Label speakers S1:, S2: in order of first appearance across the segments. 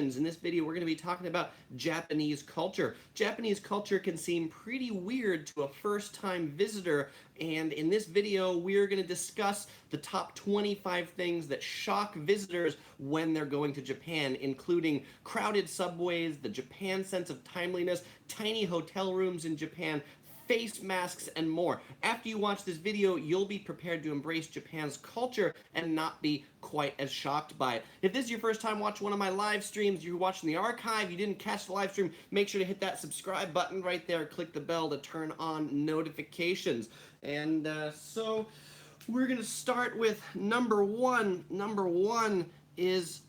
S1: In this video, we're going to be talking about Japanese culture. Japanese culture can seem pretty weird to a first-time visitor, and in this video, we're going to discuss the top 25 things that shock visitors when they're going to Japan, including crowded subways, the Japan sense of timeliness, tiny hotel rooms in Japan, face masks, and more. After you watch this video, you'll be prepared to embrace Japan's culture and not be quite as shocked by it. If this is your first time watching one of my live streams, you're watching the archive, you didn't catch the live stream, make sure to hit that subscribe button right there, click the bell to turn on notifications. And so we're going to start with number one. Number one is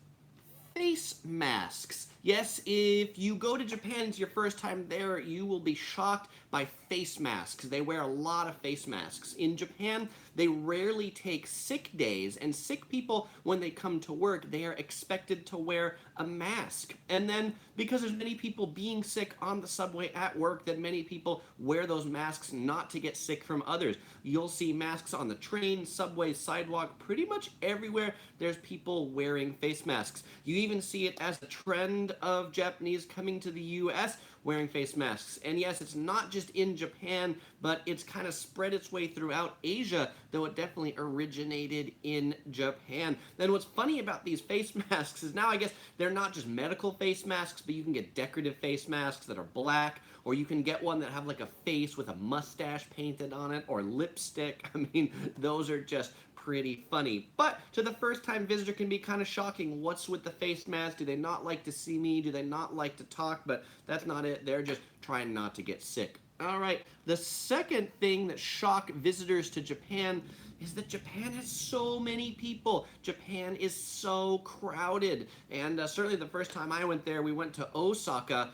S1: face masks. Yes, if you go to Japan, it's your first time there, you will be shocked by face masks. They wear a lot of face masks. In Japan, they rarely take sick days, and sick people, when they come to work, they are expected to wear a mask. And then, because there's many people being sick on the subway at work, that many people wear those masks not to get sick from others. You'll see masks on the train, subway, sidewalk, pretty much everywhere there's people wearing face masks. You even see it as a trend of Japanese coming to the US wearing face masks. And yes, it's not just in Japan, but it's kind of spread its way throughout Asia, though it definitely originated in Japan. Then what's funny about these face masks is now I guess they're not just medical face masks, but you can get decorative face masks that are black, or you can get one that have like a face with a mustache painted on it, or lipstick. I mean, those are just pretty funny. But to the first time visitor can be kind of shocking. What's with the face mask? Do they not like to see me? Do they not like to talk? But that's not it. They're just trying not to get sick. All right, the second thing that shocked visitors to Japan is that Japan has so many people. Japan is so crowded. And certainly the first time I went there, we went to Osaka.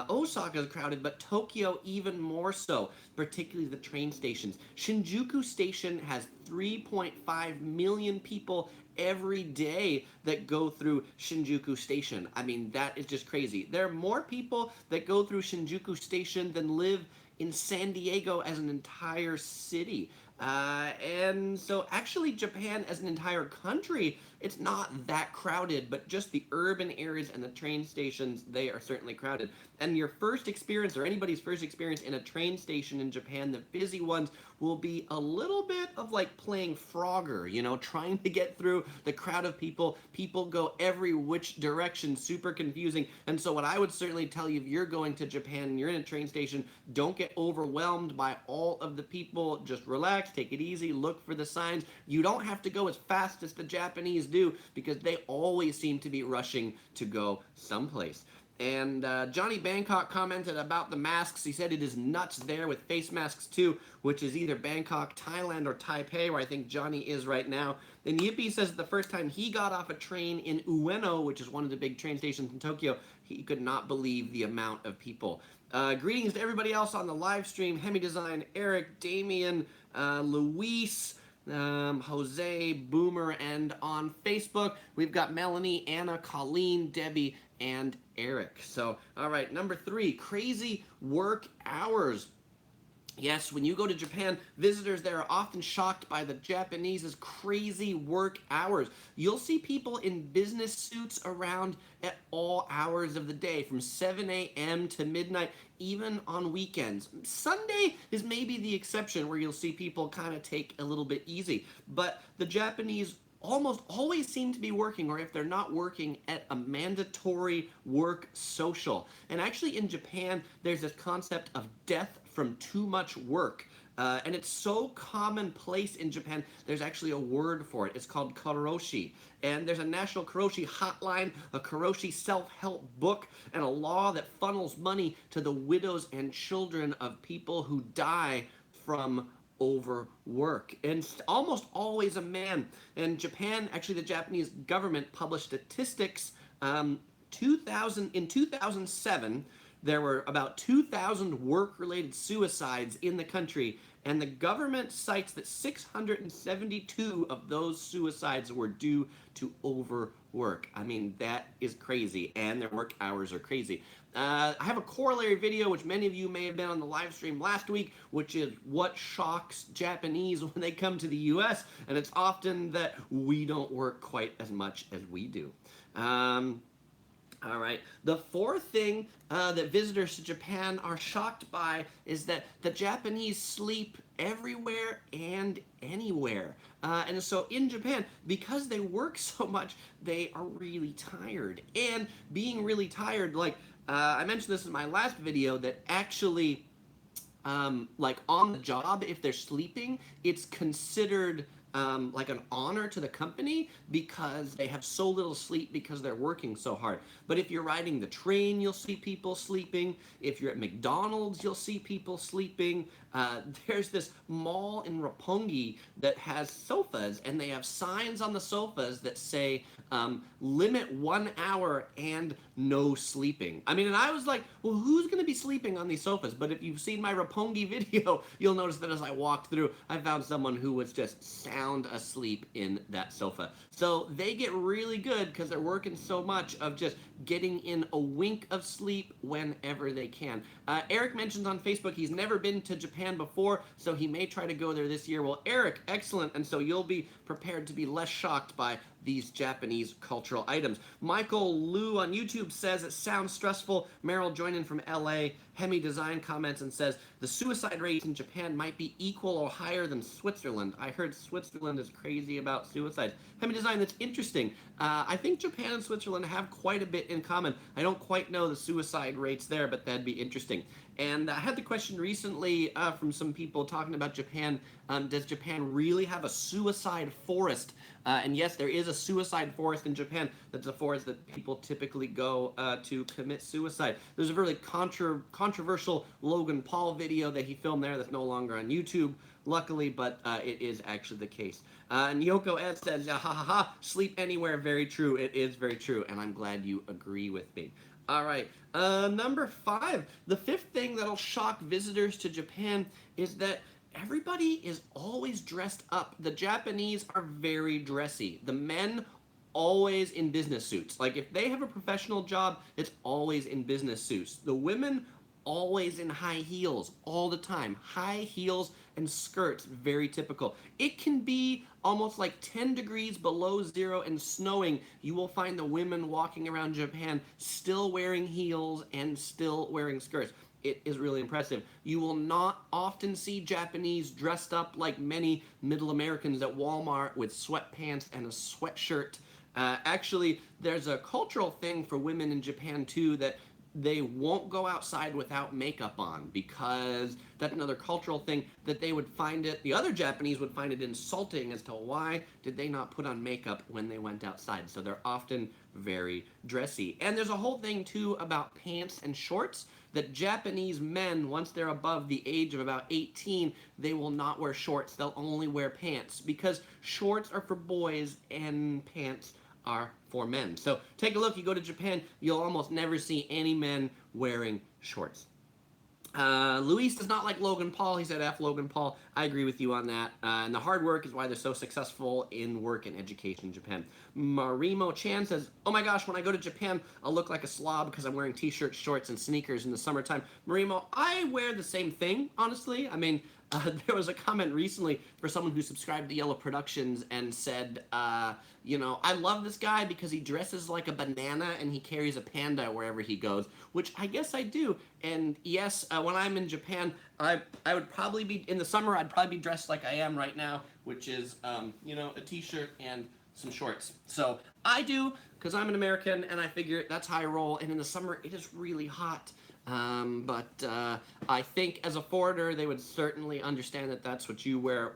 S1: Osaka is crowded, but Tokyo even more so, particularly the train stations. Shinjuku Station has 3.5 million people every day that go through Shinjuku Station. I mean, that is just crazy. There are more people that go through Shinjuku Station than live in San Diego as an entire city. And so actually Japan as an entire country, it's not that crowded, but just the urban areas and the train stations, they are certainly crowded. And your first experience, or anybody's first experience in a train station in Japan, the busy ones, will be a little bit of like playing Frogger, you know, trying to get through the crowd of people. People go every which direction, super confusing. And so what I would certainly tell you, if you're going to Japan and you're in a train station, don't get overwhelmed by all of the people. Just relax, take it easy, look for the signs. You don't have to go as fast as the Japanese do, because they always seem to be rushing to go someplace. And Johnny Bangkok commented about the masks. He said it is nuts there with face masks too, which is either Bangkok, Thailand, or Taipei, where I think Johnny is right now. Then Yippee says the first time he got off a train in Ueno, which is one of the big train stations in Tokyo, he could not believe the amount of people. Greetings to everybody else on the live stream: Hemi Design, Eric, Damien, Luis, Jose, Boomer, and on Facebook, we've got Melanie, Anna, Colleen, Debbie, and Eric. So, all right, number 3, crazy work hours. Yes, when you go to Japan, visitors there are often shocked by the Japanese's crazy work hours. You'll see people in business suits around at all hours of the day, from 7 a.m. to midnight, even on weekends. Sunday is maybe the exception, where you'll see people kind of take a little bit easy. But the Japanese almost always seem to be working, or if they're not working, at a mandatory work social. And actually in Japan, there's this concept of death from too much work. And it's so commonplace in Japan, there's actually a word for it. It's called karoshi. And there's a national karoshi hotline, a karoshi self-help book, and a law that funnels money to the widows and children of people who die from overwork. And almost always a man. And Japan, actually the Japanese government published statistics. In 2007, there were about 2,000 work-related suicides in the country, and the government cites that 672 of those suicides were due to overwork. I mean, that is crazy, and their work hours are crazy. I have a corollary video, which many of you may have been on the live stream last week, which is what shocks Japanese when they come to the US, and it's often that we don't work quite as much as we do. All right. The fourth thing that visitors to Japan are shocked by is that the Japanese sleep everywhere and anywhere. And so in Japan, because they work so much, they are really tired. And being really tired, like I mentioned this in my last video, that actually like on the job, if they're sleeping, it's considered like an honor to the company because they have so little sleep because they're working so hard. But if you're riding the train, you'll see people sleeping. If you're at McDonald's, you'll see people sleeping. There's this mall in Roppongi that has sofas, and they have signs on the sofas that say limit 1 hour and no sleeping. I mean, and I was like, well, who's going to be sleeping on these sofas? But if you've seen my Roppongi video, you'll notice that as I walked through, I found someone who was just sound asleep in that sofa. So they get really good because they're working so much of just getting in a wink of sleep whenever they can. Eric mentions on Facebook he's never been to Japan before, so he may try to go there this year. Well, Eric, excellent, and so you'll be prepared to be less shocked by these Japanese cultural items. Michael Liu on YouTube says it sounds stressful. Meryl joined in from LA. Hemi Design comments and says the suicide rate in Japan might be equal or higher than Switzerland. I heard Switzerland is crazy about suicide. Hemi Design, that's interesting. I think Japan and Switzerland have quite a bit in common. I don't quite know the suicide rates there, but that'd be interesting. And I had the question recently from some people talking about Japan. Does Japan really have a suicide forest? And yes, there is a suicide forest in Japan. That's a forest that people typically go to commit suicide. There's a really controversial Logan Paul video that he filmed there that's no longer on YouTube, luckily, but it is actually the case. And Yoko S says, ha ha ha, sleep anywhere, very true. It is very true, and I'm glad you agree with me. All right, number 5. The fifth thing that'll shock visitors to Japan is that everybody is always dressed up. The Japanese are very dressy. The men always in business suits. Like if they have a professional job, it's always in business suits. The women always in high heels all the time. High heels and skirts, very typical. It can be almost like 10 degrees below zero and snowing. You will find the women walking around Japan still wearing heels and still wearing skirts. It is really impressive. You will not often see Japanese dressed up like many middle Americans at Walmart with sweatpants and a sweatshirt. Actually, there's a cultural thing for women in Japan too that they won't go outside without makeup on because that's another cultural thing that they would find it, the other Japanese would find it insulting as to why did they not put on makeup when they went outside. So they're often very dressy. And there's a whole thing too about pants and shorts that Japanese men, once they're above the age of about 18, they will not wear shorts. They'll only wear pants because shorts are for boys and pants are for men. So take a look, you go to Japan, you'll almost never see any men wearing shorts. Luis does not like Logan Paul. He said F Logan Paul. I agree with you on that. And the hard work is why they're so successful in work and education in Japan. Marimo Chan says, oh my gosh, when I go to Japan, I'll look like a slob because I'm wearing t-shirts, shorts, and sneakers in the summertime. Marimo, I wear the same thing, honestly. I mean, there was a comment recently for someone who subscribed to Yellow Productions and said, you know, I love this guy because he dresses like a banana and he carries a panda wherever he goes, which I guess I do. And yes, when I'm in Japan, I would probably be, in the summer, I'd probably be dressed like I am right now, which is, you know, a t-shirt and some shorts. So I do, because I'm an American, and I figure that's how I roll. And in the summer, it is really hot. But I think as a foreigner, they would certainly understand that that's what you wear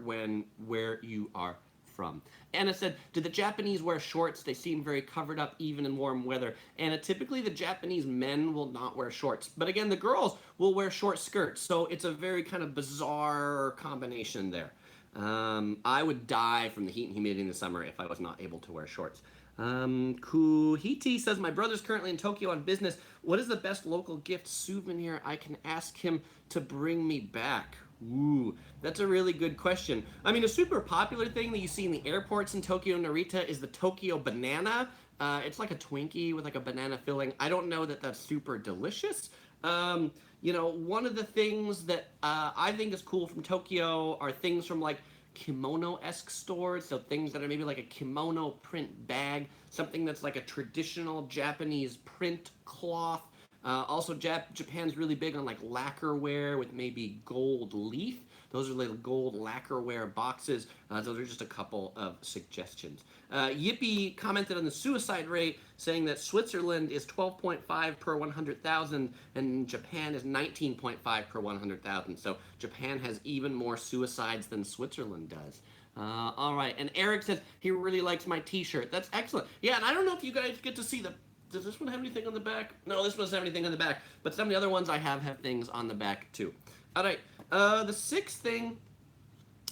S1: where you are from. Anna said, do the Japanese wear shorts? They seem very covered up even in warm weather. Anna, typically the Japanese men will not wear shorts. But again, the girls will wear short skirts. So it's a very kind of bizarre combination there. I would die from the heat and humidity in the summer if I was not able to wear shorts. Kuhiti says, my brother's currently in Tokyo on business. What is the best local gift souvenir I can ask him to bring me back? Ooh, that's a really good question. I mean, a super popular thing that you see in the airports in Tokyo and Narita is the Tokyo banana. It's like a Twinkie with like a banana filling. I don't know that that's super delicious. You know, one of the things that I think is cool from Tokyo are things from like kimono-esque stores, so things that are maybe like a kimono print bag, something that's like a traditional Japanese print cloth. Also, Japan's really big on like lacquerware with maybe gold leaf. Those are like gold lacquerware boxes. Those are just a couple of suggestions. Yippee commented on the suicide rate, saying that Switzerland is 12.5 per 100,000 and Japan is 19.5 per 100,000. So Japan has even more suicides than Switzerland does. All right, and Eric says he really likes my t-shirt. That's excellent. Yeah, and I don't know if you guys get to see the... Does this one have anything on the back? No, this one doesn't have anything on the back, but some of the other ones I have things on the back too. All right, the sixth thing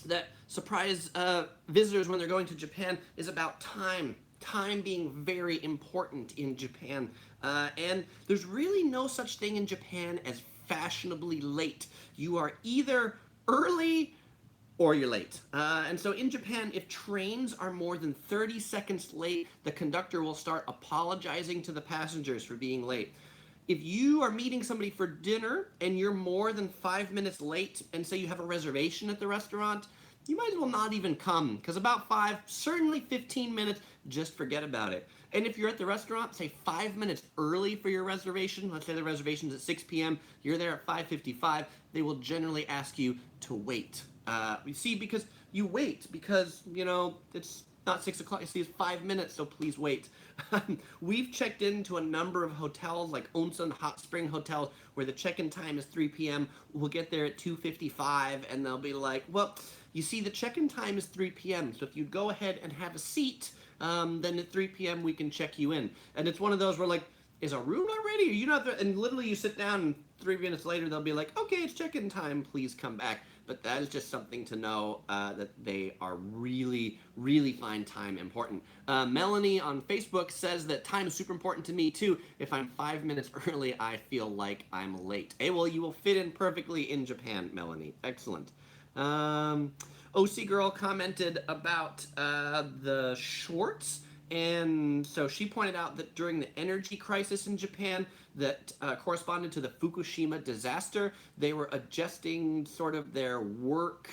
S1: that surprise visitors when they're going to Japan is about time. Time being very important in Japan. And there's really no such thing in Japan as fashionably late. You are either early or you're late. And so in Japan, if trains are more than 30 seconds late, the conductor will start apologizing to the passengers for being late. If you are meeting somebody for dinner and you're more than 5 minutes late and say you have a reservation at the restaurant, you might as well not even come, because about 5, certainly 15 minutes, just forget about it. And if you're at the restaurant, say 5 minutes early for your reservation, let's say the reservation's at 6 p.m., you're there at 5:55, they will generally ask you to wait. You see, because you wait, because, you know, it's not 6 o'clock, you see, it's 5 minutes, so please wait. We've checked into a number of hotels, like onsen hot spring hotels, where the check-in time is 3 p.m. We'll get there at 2:55, and they'll be like, well, you see, the check-in time is 3 p.m., so if you go ahead and have a seat, then at 3 p.m. we can check you in. And it's one of those where, like, is our room not ready? Are you not there? And literally you sit down, and 3 minutes later they'll be like, okay, it's check-in time, please come back. But that is just something to know, that they are really, really find time important. Melanie on Facebook says that time is super important to me too. If I'm 5 minutes early, I feel like I'm late. Hey, well, you will fit in perfectly in Japan, Melanie. Excellent. OC Girl commented about the shorts. And so she pointed out that during the energy crisis in Japan that corresponded to the Fukushima disaster, they were adjusting sort of their work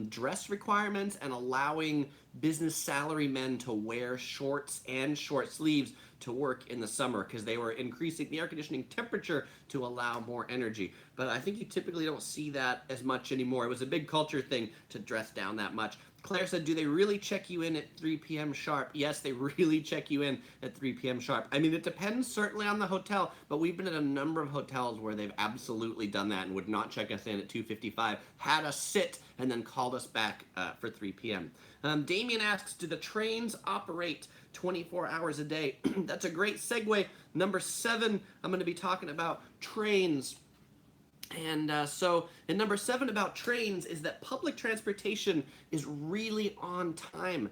S1: dress requirements and allowing business salarymen to wear shorts and short sleeves to work in the summer because they were increasing the air conditioning temperature to allow more energy. But I think you typically don't see that as much anymore. It was a big culture thing to dress down that much. Claire said, do they really check you in at 3 p.m. sharp? Yes, they really check you in at 3 p.m. sharp. I mean, it depends certainly on the hotel, but we've been at a number of hotels where they've absolutely done that and would not check us in at 2:55, had us sit, and then called us back for 3 p.m. Damien asks, do the trains operate 24 hours a day? That's a great segue. Number 7, I'm going to be talking about trains. And so in number 7 about trains is that public transportation is really on time.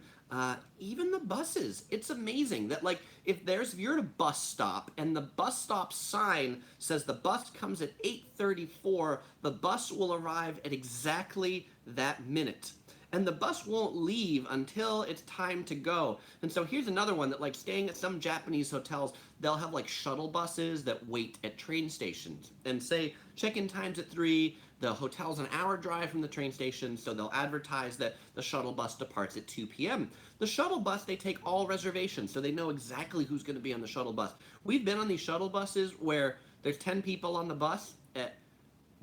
S1: Even the buses, it's amazing that, like, if you're at a bus stop and the bus stop sign says the bus comes at 8:34, the bus will arrive at exactly that minute. And the bus won't leave until it's time to go. And so here's another one that, like, staying at some Japanese hotels, they'll have like shuttle buses that wait at train stations and say check-in time's at 3, the hotel's an hour drive from the train station, so they'll advertise that the shuttle bus departs at 2 p.m. The shuttle bus, they take all reservations, so they know exactly who's going to be on the shuttle bus. We've been on these shuttle buses where there's 10 people on the bus at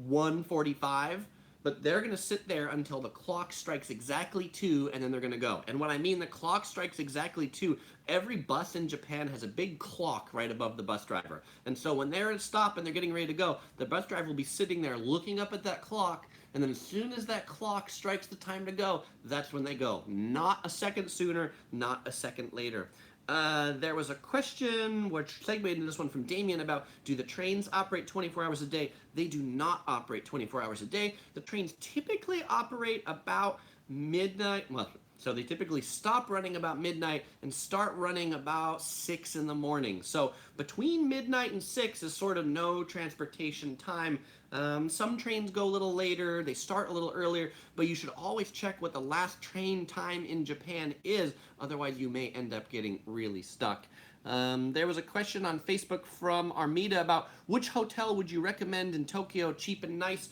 S1: 1:45, but they're going to sit there until the clock strikes exactly 2, and then they're going to go. And when I mean the clock strikes exactly 2, every bus in Japan has a big clock right above the bus driver. And so when they're at a stop and they're getting ready to go, the bus driver will be sitting there looking up at that clock, and then as soon as that clock strikes the time to go, that's when they go. Not a second sooner, not a second later. There was a question, which segued into this one from Damien, about do the trains operate 24 hours a day? They do not operate 24 hours a day. The trains typically operate about midnight. Well, so they typically stop running about midnight and start running about 6 in the morning. So between midnight and 6 is sort of no transportation time. Some trains go a little later, they start a little earlier, but you should always check what the last train time in Japan is, otherwise you may end up getting really stuck. There was a question on Facebook from Armida about which hotel would you recommend in Tokyo, cheap and nice?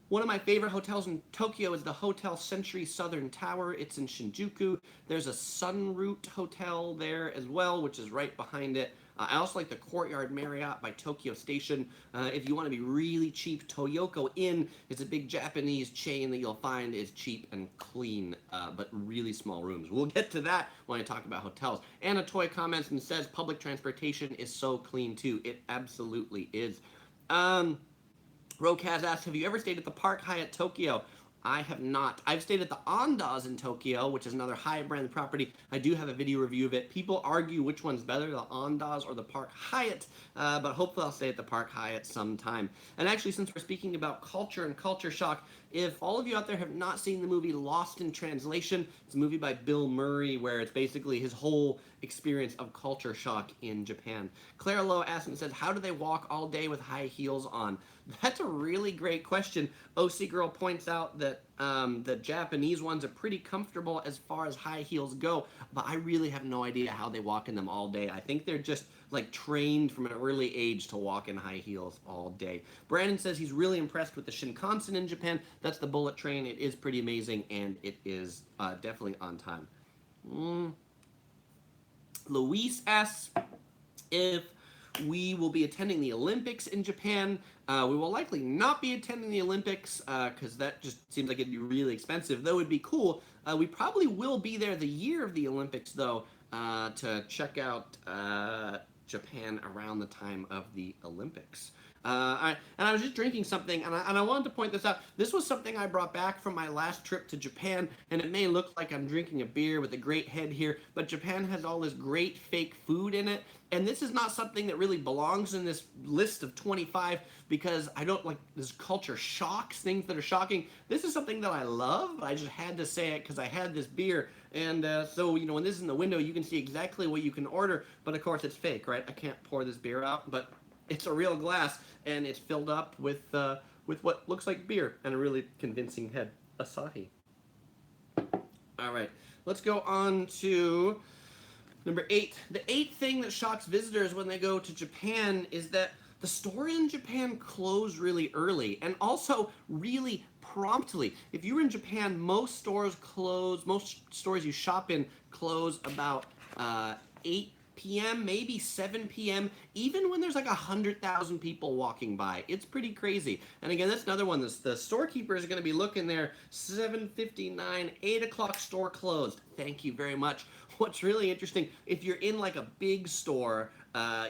S1: One of my favorite hotels in Tokyo is the Hotel Century Southern Tower. It's in Shinjuku. There's a Sunroute Hotel there as well, which is right behind it. I also like the Courtyard Marriott by Tokyo Station. If you want to be really cheap, Toyoko Inn is a big Japanese chain that you'll find is cheap and clean, but really small rooms. We'll get to that when I talk about hotels. Anna Toy comments and says public transportation is so clean too. It absolutely is. Rokaz asks, have you ever stayed at the Park Hyatt Tokyo? I have not. I've stayed at the Andaz in Tokyo, which is another Hyatt brand property. I do have a video review of it. People argue which one's better, the Andaz or the Park Hyatt, but hopefully I'll stay at the Park Hyatt sometime. And actually, since we're speaking about culture and culture shock, if all of you out there have not seen the movie Lost in Translation, it's a movie by Bill Murray where it's basically his whole experience of culture shock in Japan. Claire Lowe asks and says, how do they walk all day with high heels on? That's a really great question. OC Girl points out that the Japanese ones are pretty comfortable as far as high heels go, but I really have no idea how they walk in them all day. I think they're just like trained from an early age to walk in high heels all day. Brandon says he's really impressed with the Shinkansen in Japan. That's the bullet train. It is pretty amazing, and it is definitely on time. Luis asks if we will be attending the Olympics in Japan. We will likely not be attending the Olympics because that just seems like it'd be really expensive, though it'd be cool. We probably will be there the year of the Olympics, though, to check out Japan around the time of the Olympics. And I was just drinking something, and I wanted to point this out. This was something I brought back from my last trip to Japan, and it may look like I'm drinking a beer with a great head here, but Japan has all this great fake food in it, and this is not something that really belongs in this list of 25 because I don't like this culture shocks, things that are shocking. This is something that I love, but I just had to say it because I had this beer, and so, you know, when this is in the window, you can see exactly what you can order, but of course it's fake, right? I can't pour this beer out, but it's a real glass, and it's filled up with what looks like beer and a really convincing head. Asahi. All right, let's go on to number 8. The 8th thing that shocks visitors when they go to Japan is that the stores in Japan close really early and also really promptly. If you're in Japan, most stores you shop in close about 8 p.m., maybe 7 p.m., even when there's like 100,000 people walking by. It's pretty crazy. And again, that's another one. The storekeeper is going to be looking there, 7:59, 8 o'clock store closed. Thank you very much. What's really interesting, if you're in like a big store,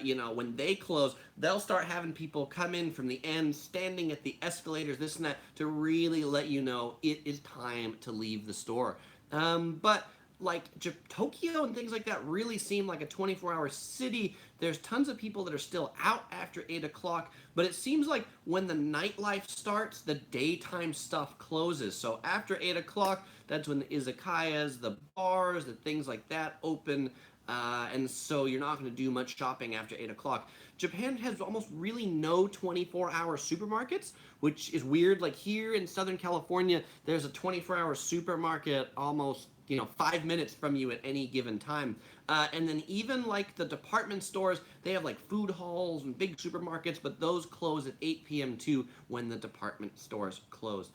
S1: you know, when they close, they'll start having people come in from the end, standing at the escalators, this and that, to really let you know it is time to leave the store. But like Tokyo and things like that really seem like a 24-hour city. There's tons of people that are still out after 8 o'clock, but it seems like when the nightlife starts, the daytime stuff closes. So after 8 o'clock, that's when the izakayas, the bars, the things like that open, and so you're not going to do much shopping after 8 o'clock. Japan has almost really no 24-hour supermarkets, which is weird. Like here in Southern California, there's a 24-hour supermarket almost 5 minutes from you at any given time. And then even like the department stores, they have like food halls and big supermarkets, but those close at 8 p.m. too when the department stores close.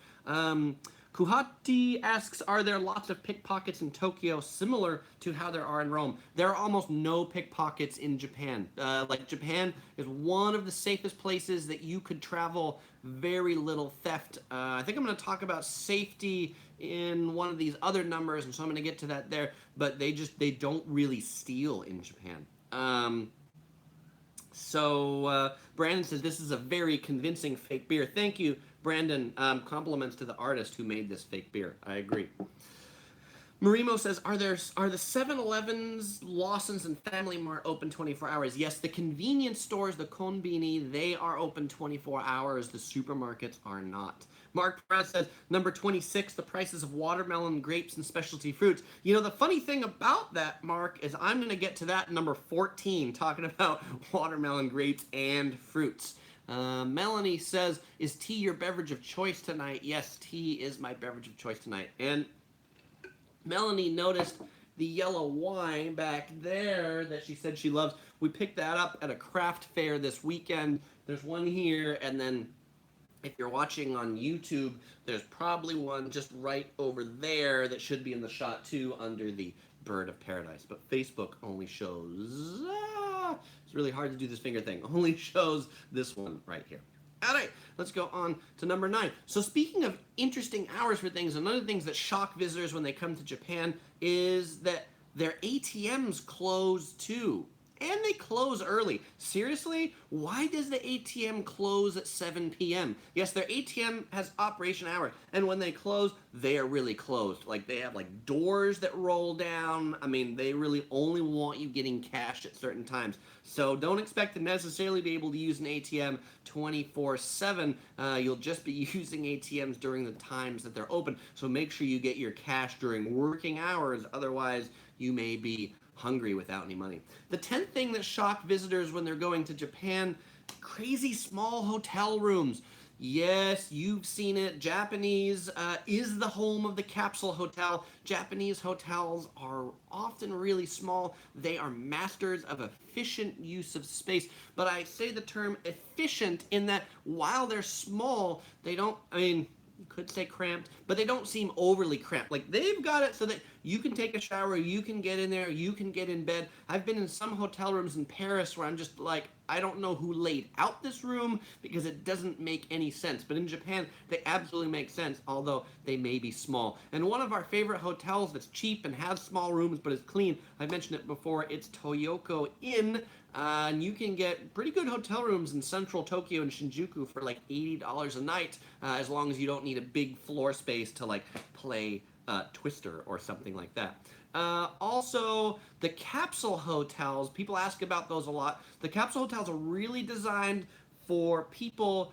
S1: Kuhati asks, are there lots of pickpockets in Tokyo similar to how there are in Rome? There are almost no pickpockets in Japan. Like Japan is one of the safest places that you could travel, very little theft. I think I'm going to talk about safety in one of these other numbers, and so I'm going to get to that there, but they don't really steal in Japan. Brandon says this is a very convincing fake beer. Thank you, Brandon. Compliments to the artist who made this fake beer. I agree. Marimo says, are the 7-Elevens, Lawson's, and Family Mart open 24 hours? Yes, the convenience stores, the konbini, they are open 24 hours. The supermarkets are not. Mark Perez says, number 26, the prices of watermelon, grapes, and specialty fruits. You know, the funny thing about that, Mark, is I'm going to get to that number 14, talking about watermelon, grapes, and fruits. Melanie says, is tea your beverage of choice tonight? Yes, tea is my beverage of choice tonight. And Melanie noticed the yellow wine back there that she said she loves. We picked that up at a craft fair this weekend. There's one here, and then If you're watching on YouTube, there's probably one just right over there that should be in the shot too, under the bird of paradise. But Facebook only shows, it's really hard to do this finger thing, only shows this one right here. All right, let's go on to number 9. So speaking of interesting hours for things, another things that shock visitors when they come to Japan is that their ATMs close too. And they close early. Seriously? Why does the ATM close at 7 p.m.? Yes, their ATM has operation hours, and when they close, they are really closed. Like, they have, like, doors that roll down. I mean, they really only want you getting cash at certain times. So don't expect to necessarily be able to use an ATM 24/7. You'll just be using ATMs during the times that they're open. So make sure you get your cash during working hours. Otherwise, you may be hungry without any money. The 10th thing that shocked visitors when they're going to Japan, crazy small hotel rooms. Yes, you've seen it. Japanese is the home of the capsule hotel. Japanese hotels are often really small. They are masters of efficient use of space. But I say the term efficient in that while they're small, they don't, I mean, you could say cramped, but they don't seem overly cramped. Like, they've got it so that you can take a shower, you can get in there, you can get in bed. I've been in some hotel rooms in Paris where I'm just like, I don't know who laid out this room because it doesn't make any sense. But in Japan, they absolutely make sense, although they may be small. And one of our favorite hotels that's cheap and has small rooms but is clean, I've mentioned it before, it's Toyoko Inn. And you can get pretty good hotel rooms in central Tokyo and Shinjuku for like $80 a night, as long as you don't need a big floor space to like play Twister or something like that. Also, the capsule hotels, people ask about those a lot. The capsule hotels are really designed for people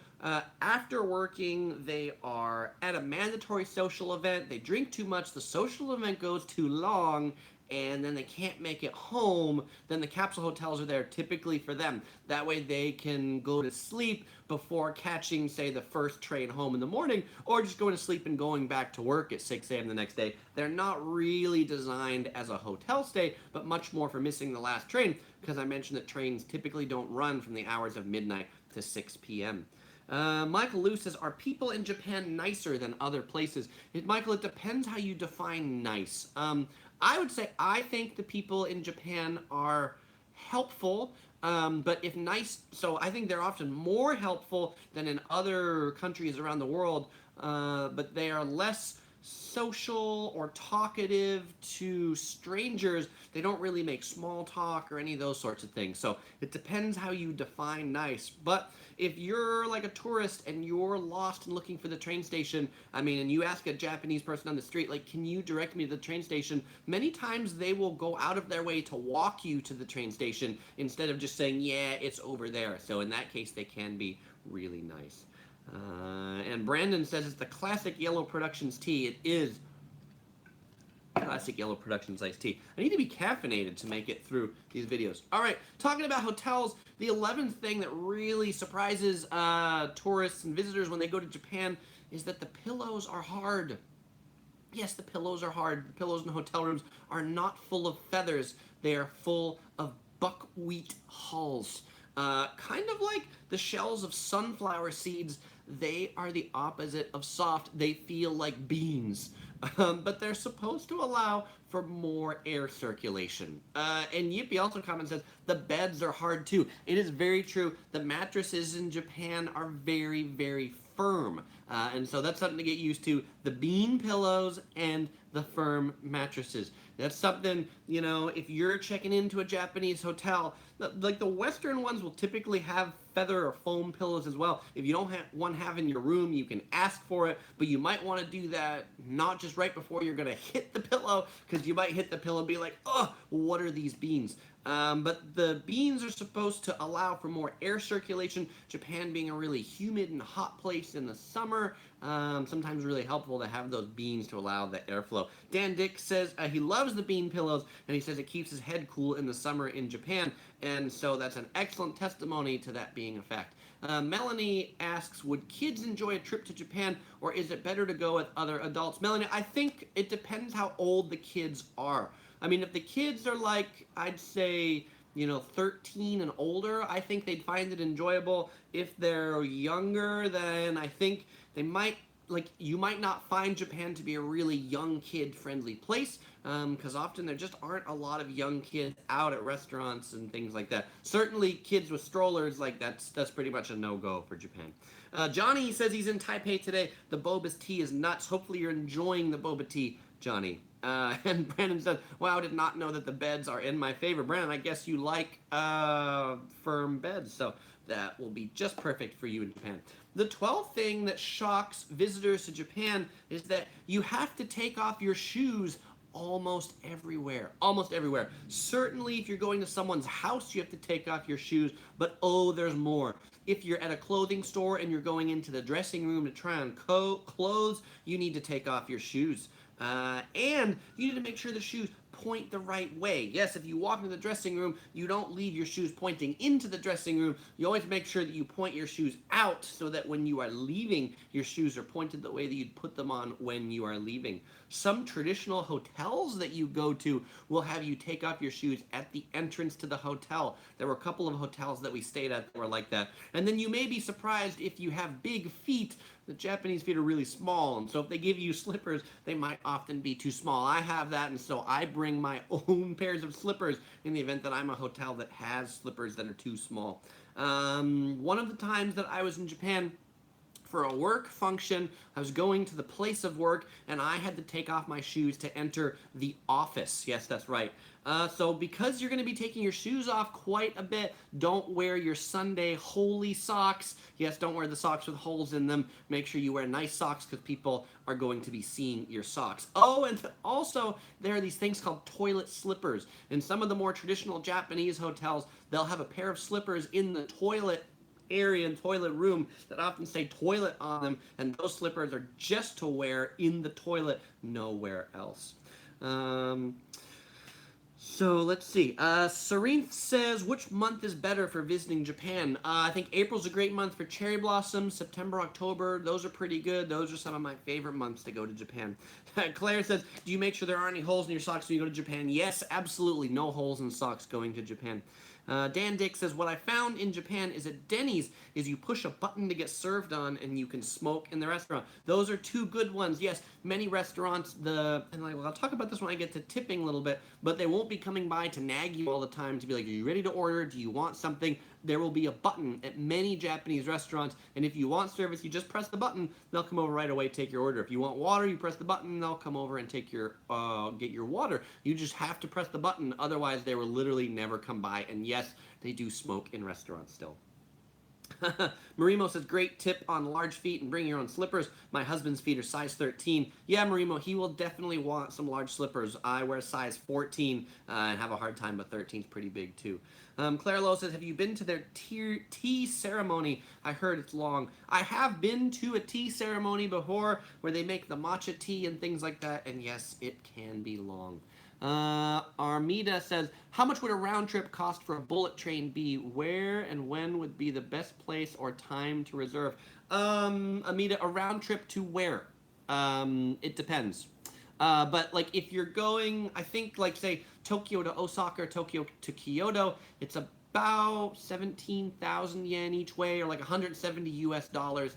S1: after working. They are at a mandatory social event. They drink too much. The social event goes too long, and then they can't make it home. Then the capsule hotels are there typically for them. That way they can go to sleep before catching, say, the first train home in the morning, or just going to sleep and going back to work at 6 a.m. the next day. They're not really designed as a hotel stay, but much more for missing the last train, because I mentioned that trains typically don't run from the hours of midnight to 6 p.m. Michael Liu says, are people in Japan nicer than other places? Michael, it depends how you define nice. I would say I think the people in Japan are helpful, but if nice, so I think they're often more helpful than in other countries around the world, but they are less social or talkative to strangers. They don't really make small talk or any of those sorts of things. So it depends how you define nice. But if you're like a tourist and you're lost and looking for the train station, I mean, and you ask a Japanese person on the street, like, can you direct me to the train station? Many times they will go out of their way to walk you to the train station instead of just saying, yeah, it's over there. So in that case, they can be really nice. And Brandon says it's the classic Yellow Productions tea. It is classic Yellow Productions iced tea. I need to be caffeinated to make it through these videos. All right, talking about hotels, the 11th thing that really surprises tourists and visitors when they go to Japan is that the pillows are hard. Yes, the pillows are hard. The pillows in hotel rooms are not full of feathers. They are full of buckwheat hulls. Kind of like the shells of sunflower seeds. They are the opposite of soft. They feel like beans. But they're supposed to allow for more air circulation. And Yippee also comments says, the beds are hard too. It is very true. The mattresses in Japan are very, very firm. And so that's something to get used to. The bean pillows and the firm mattresses. That's something, you know, if you're checking into a Japanese hotel, like the Western ones will typically have feather or foam pillows as well. If you don't have one in your room, you can ask for it, but you might want to do that not just right before you're going to hit the pillow, because you might hit the pillow and be like, oh, what are these beans? But the beans are supposed to allow for more air circulation. Japan being a really humid and hot place in the summer, sometimes really helpful to have those beans to allow the airflow. Dan Dick says he loves the bean pillows, and he says it keeps his head cool in the summer in Japan, and so that's an excellent testimony to that being a fact. Melanie asks, would kids enjoy a trip to Japan, or is it better to go with other adults? Melanie, I think it depends how old the kids are. I mean, if the kids are like, I'd say 13 and older, I think they'd find it enjoyable. If they're younger, then I think they might, like, you might not find Japan to be a really young kid friendly place, because often there just aren't a lot of young kids out at restaurants and things like that. Certainly kids with strollers, like, that's pretty much a no-go for Japan. Johnny says he's in Taipei today. The boba's tea is nuts. Hopefully you're enjoying the boba tea, Johnny. And Brandon says, wow, I did not know that the beds are in my favor. Brandon, I guess you like firm beds, so that will be just perfect for you in Japan. The 12th thing that shocks visitors to Japan is that you have to take off your shoes almost everywhere. Almost everywhere. Certainly, if you're going to someone's house, you have to take off your shoes, but oh, there's more. If you're at a clothing store and you're going into the dressing room to try on clothes, you need to take off your shoes. And you need to make sure the shoes point the right way. Yes, if you walk into the dressing room, you don't leave your shoes pointing into the dressing room. You always make sure that you point your shoes out so that when you are leaving, your shoes are pointed the way that you'd put them on when you are leaving. Some traditional hotels that you go to will have you take off your shoes at the entrance to the hotel. There were a couple of hotels that we stayed at that were like that. And then you may be surprised if you have big feet. The Japanese feet are really small, and so if they give you slippers, they might often be too small. I have that, and so I bring my own pairs of slippers in the event that I'm a hotel that has slippers that are too small. One of the times that I was in Japan for a work function, I was going to the place of work, and I had to take off my shoes to enter the office. Yes, that's right. So because you're going to be taking your shoes off quite a bit, don't wear your Sunday holy socks. Yes, don't wear the socks with holes in them. Make sure you wear nice socks because people are going to be seeing your socks. Oh, and also there are these things called toilet slippers. In some of the more traditional Japanese hotels, they'll have a pair of slippers in the toilet area and toilet room that often say toilet on them, and those slippers are just to wear in the toilet, nowhere else. So let's see. Serene says, which month is better for visiting Japan? I think April's a great month for cherry blossoms. September, October, those are pretty good. Those are some of my favorite months to go to Japan. Claire says, do you make sure there aren't any holes in your socks when you go to Japan? Yes, absolutely. No holes in socks going to Japan. Dan Dick says, what I found in Japan is at Denny's is you push a button to get served on and you can smoke in the restaurant. Those are two good ones. Yes, many restaurants, I'll talk about this when I get to tipping a little bit, but they won't be coming by to nag you all the time to be like, are you ready to order? Do you want something? There will be a button at many Japanese restaurants, and if you want service, you just press the button, they'll come over right away, take your order. If you want water, you press the button, they'll come over and take your, get your water. You just have to press the button, otherwise they will literally never come by, and yes, they do smoke in restaurants still. Marimo says, great tip on large feet and bring your own slippers. My husband's feet are size 13. Yeah, Marimo, he will definitely want some large slippers. I wear size 14 and have a hard time, but 13 is pretty big too. Claire Lowe says, have you been to their tea ceremony? I heard it's long. I have been to a tea ceremony before where they make the matcha tea and things like that, and yes, it can be long. Armida says, how much would a round trip cost for a bullet train be? Where and when would be the best place or time to reserve? Amida, a round trip to where? It depends. But like if you're going, I think like say Tokyo to Osaka or Tokyo to Kyoto, it's about 17,000 yen each way, or like 170 US dollars.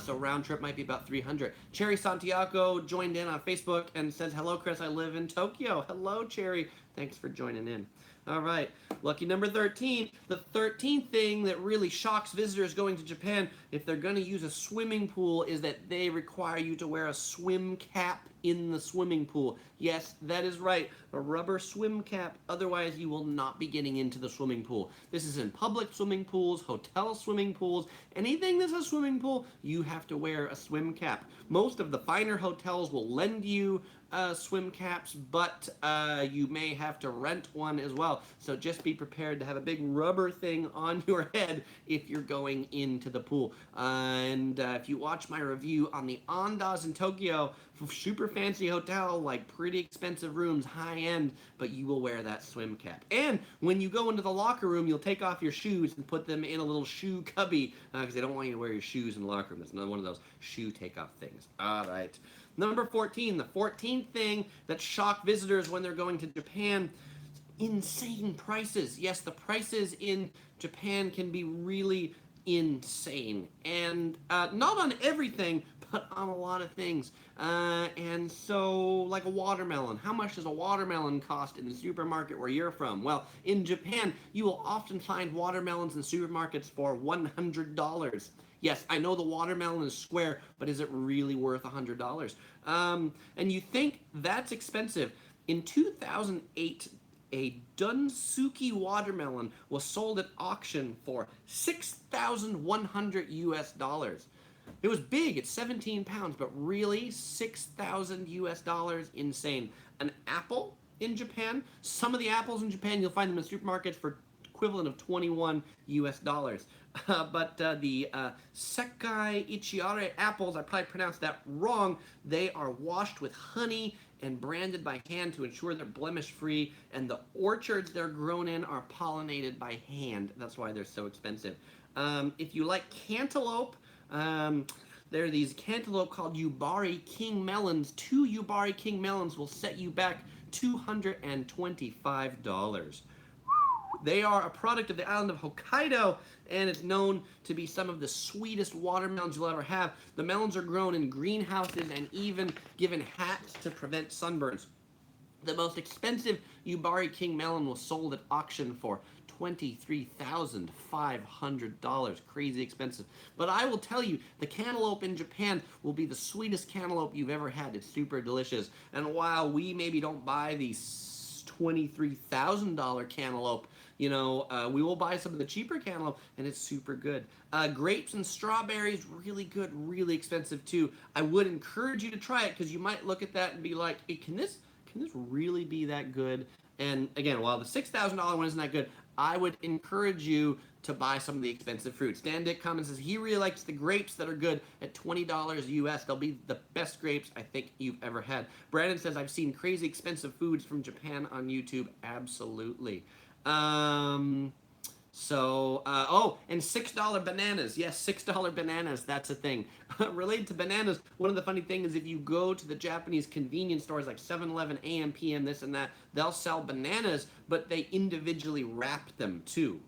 S1: So round trip might be about 300. Cherry Santiago joined in on Facebook and says, hello, Chris, I live in Tokyo. Hello, Cherry. Thanks for joining in. All right, lucky number 13. The 13th thing that really shocks visitors going to Japan, if they're going to use a swimming pool, is that they require you to wear a swim cap in the swimming pool. Yes, that is right, a rubber swim cap. Otherwise, you will not be getting into the swimming pool. This is in public swimming pools, hotel swimming pools, anything that's a swimming pool, you have to wear a swim cap. Most of the finer hotels will lend you swim caps, but you may have to rent one as well. So just be prepared to have a big rubber thing on your head if you're going into the pool. And if you watch my review on the Andaz in Tokyo, super fancy hotel, like pretty expensive rooms, high end, but you will wear that swim cap. And when you go into the locker room, you'll take off your shoes and put them in a little shoe cubby because they don't want you to wear your shoes in the locker room. It's another one of those shoe takeoff things. All right. Number 14, the 14th thing that shocked visitors when they're going to Japan, insane prices. Yes, the prices in Japan can be really insane, and not on everything, but on a lot of things. And so, like a watermelon, how much does a watermelon cost in the supermarket where you're from? Well, in Japan, you will often find watermelons in supermarkets for $100. Yes, I know the watermelon is square, but is it really worth $100? And you think that's expensive. In 2008, a Dunsuki watermelon was sold at auction for 6,100 US dollars. It was big, it's 17 pounds, but really 6,000 US dollars, insane. An apple in Japan, some of the apples in Japan, you'll find them in supermarkets for equivalent of 21 US dollars. But the Sekai Ichiare apples, I probably pronounced that wrong. They are washed with honey and branded by hand to ensure they're blemish free, and the orchards they're grown in are pollinated by hand. That's why they're so expensive. If you like cantaloupe, there are these cantaloupe called Yubari King melons. 2 Yubari King melons will set you back $225. They are a product of the island of Hokkaido, and it's known to be some of the sweetest watermelons you'll ever have. The melons are grown in greenhouses and even given hats to prevent sunburns. The most expensive Yubari King melon was sold at auction for $23,500. Crazy expensive. But I will tell you, the cantaloupe in Japan will be the sweetest cantaloupe you've ever had. It's super delicious. And while we maybe don't buy these $23,000 cantaloupe, we will buy some of the cheaper cantaloupe, and it's super good. Grapes and strawberries, really good, really expensive too. I would encourage you to try it, because you might look at that and be like, hey, can this really be that good? And again, while the $6,000 one isn't that good, I would encourage you to buy some of the expensive fruits. Dan Dick comments says he really likes the grapes that are good at $20 US. They'll be the best grapes I think you've ever had. Brandon says, I've seen crazy expensive foods from Japan on YouTube. Absolutely. And $6 bananas. Yes, $6 bananas, that's a thing. Related to bananas, one of the funny things is if you go to the Japanese convenience stores like 7-Eleven, AM, PM, this and that, they'll sell bananas, but they individually wrap them too.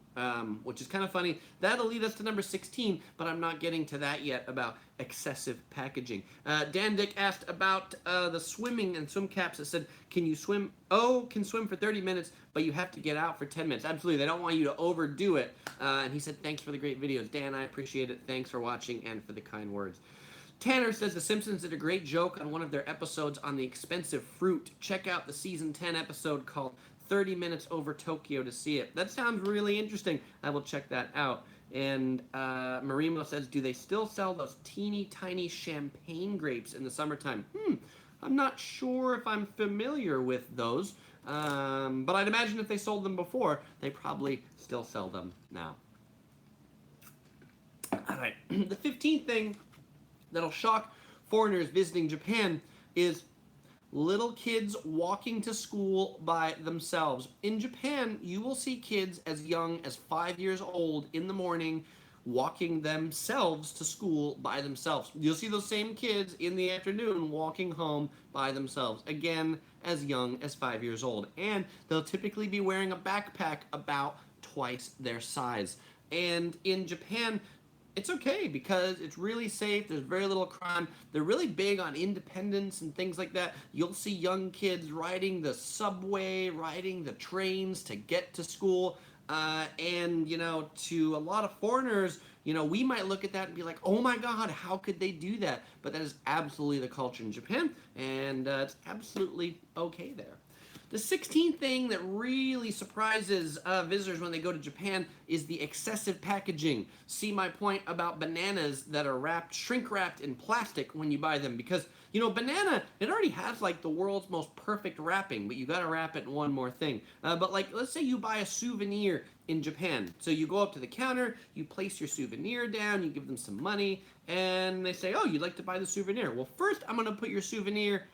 S1: Which is kind of funny. That'll lead us to number 16, but I'm not getting to that yet about excessive packaging. Dan Dick asked about the swimming and swim caps. It said, can you swim? Oh, can swim for 30 minutes, but you have to get out for 10 minutes. Absolutely, they don't want you to overdo it. And he said, thanks for the great videos. Dan, I appreciate it. Thanks for watching and for the kind words. Tanner says, The Simpsons did a great joke on one of their episodes on the expensive fruit. Check out the season 10 episode called 30 Minutes Over Tokyo to see it. That sounds really interesting. I will check that out. And Marimo says, do they still sell those teeny tiny champagne grapes in the summertime? I'm not sure if I'm familiar with those. But I'd imagine if they sold them before, they probably still sell them now. All right. The 15th thing that'll shock foreigners visiting Japan is little kids walking to school by themselves. In Japan, you will see kids as young as 5 years old in the morning walking themselves to school by themselves. You'll see those same kids in the afternoon walking home by themselves, again, as young as 5 years old. And they'll typically be wearing a backpack about twice their size. And in Japan, it's okay because it's really safe. There's very little crime. They're really big on independence and things like that. You'll see young kids riding the subway, riding the trains to get to school. And, to a lot of foreigners, we might look at that and be like, oh my God, how could they do that? But that is absolutely the culture in Japan, and it's absolutely okay there. The 16th thing that really surprises visitors when they go to Japan is the excessive packaging. See my point about bananas that are shrink wrapped in plastic when you buy them, because banana, it already has like the world's most perfect wrapping, but you gotta wrap it in one more thing. But like, let's say you buy a souvenir in Japan. So you go up to the counter, you place your souvenir down, you give them some money, and they say, oh, you'd like to buy the souvenir. Well, first I'm gonna put your souvenir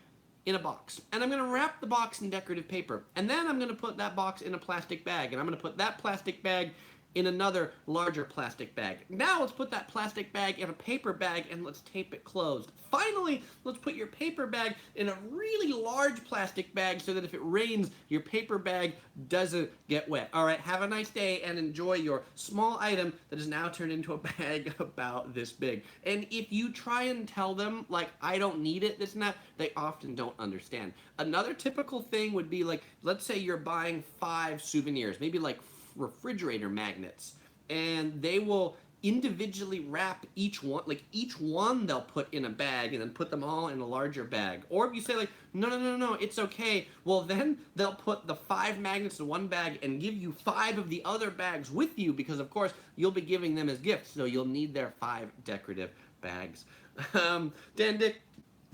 S1: in a box, and I'm going to wrap the box in decorative paper, and then I'm going to put that box in a plastic bag, and I'm going to put that plastic bag in another larger plastic bag. Now let's put that plastic bag in a paper bag and let's tape it closed. Finally, let's put your paper bag in a really large plastic bag so that if it rains, your paper bag doesn't get wet. All right, have a nice day and enjoy your small item that is now turned into a bag about this big. And if you try and tell them, like, I don't need it, this and that, they often don't understand. Another typical thing would be like, let's say you're buying 5 souvenirs, maybe like refrigerator magnets, and they will individually wrap each one, like each one they'll put in a bag and then put them all in a larger bag. Or if you say like, no, it's okay, well then they'll put the 5 magnets in one bag and give you 5 of the other bags with you, because of course you'll be giving them as gifts, so you'll need their 5 decorative bags. Dan Dick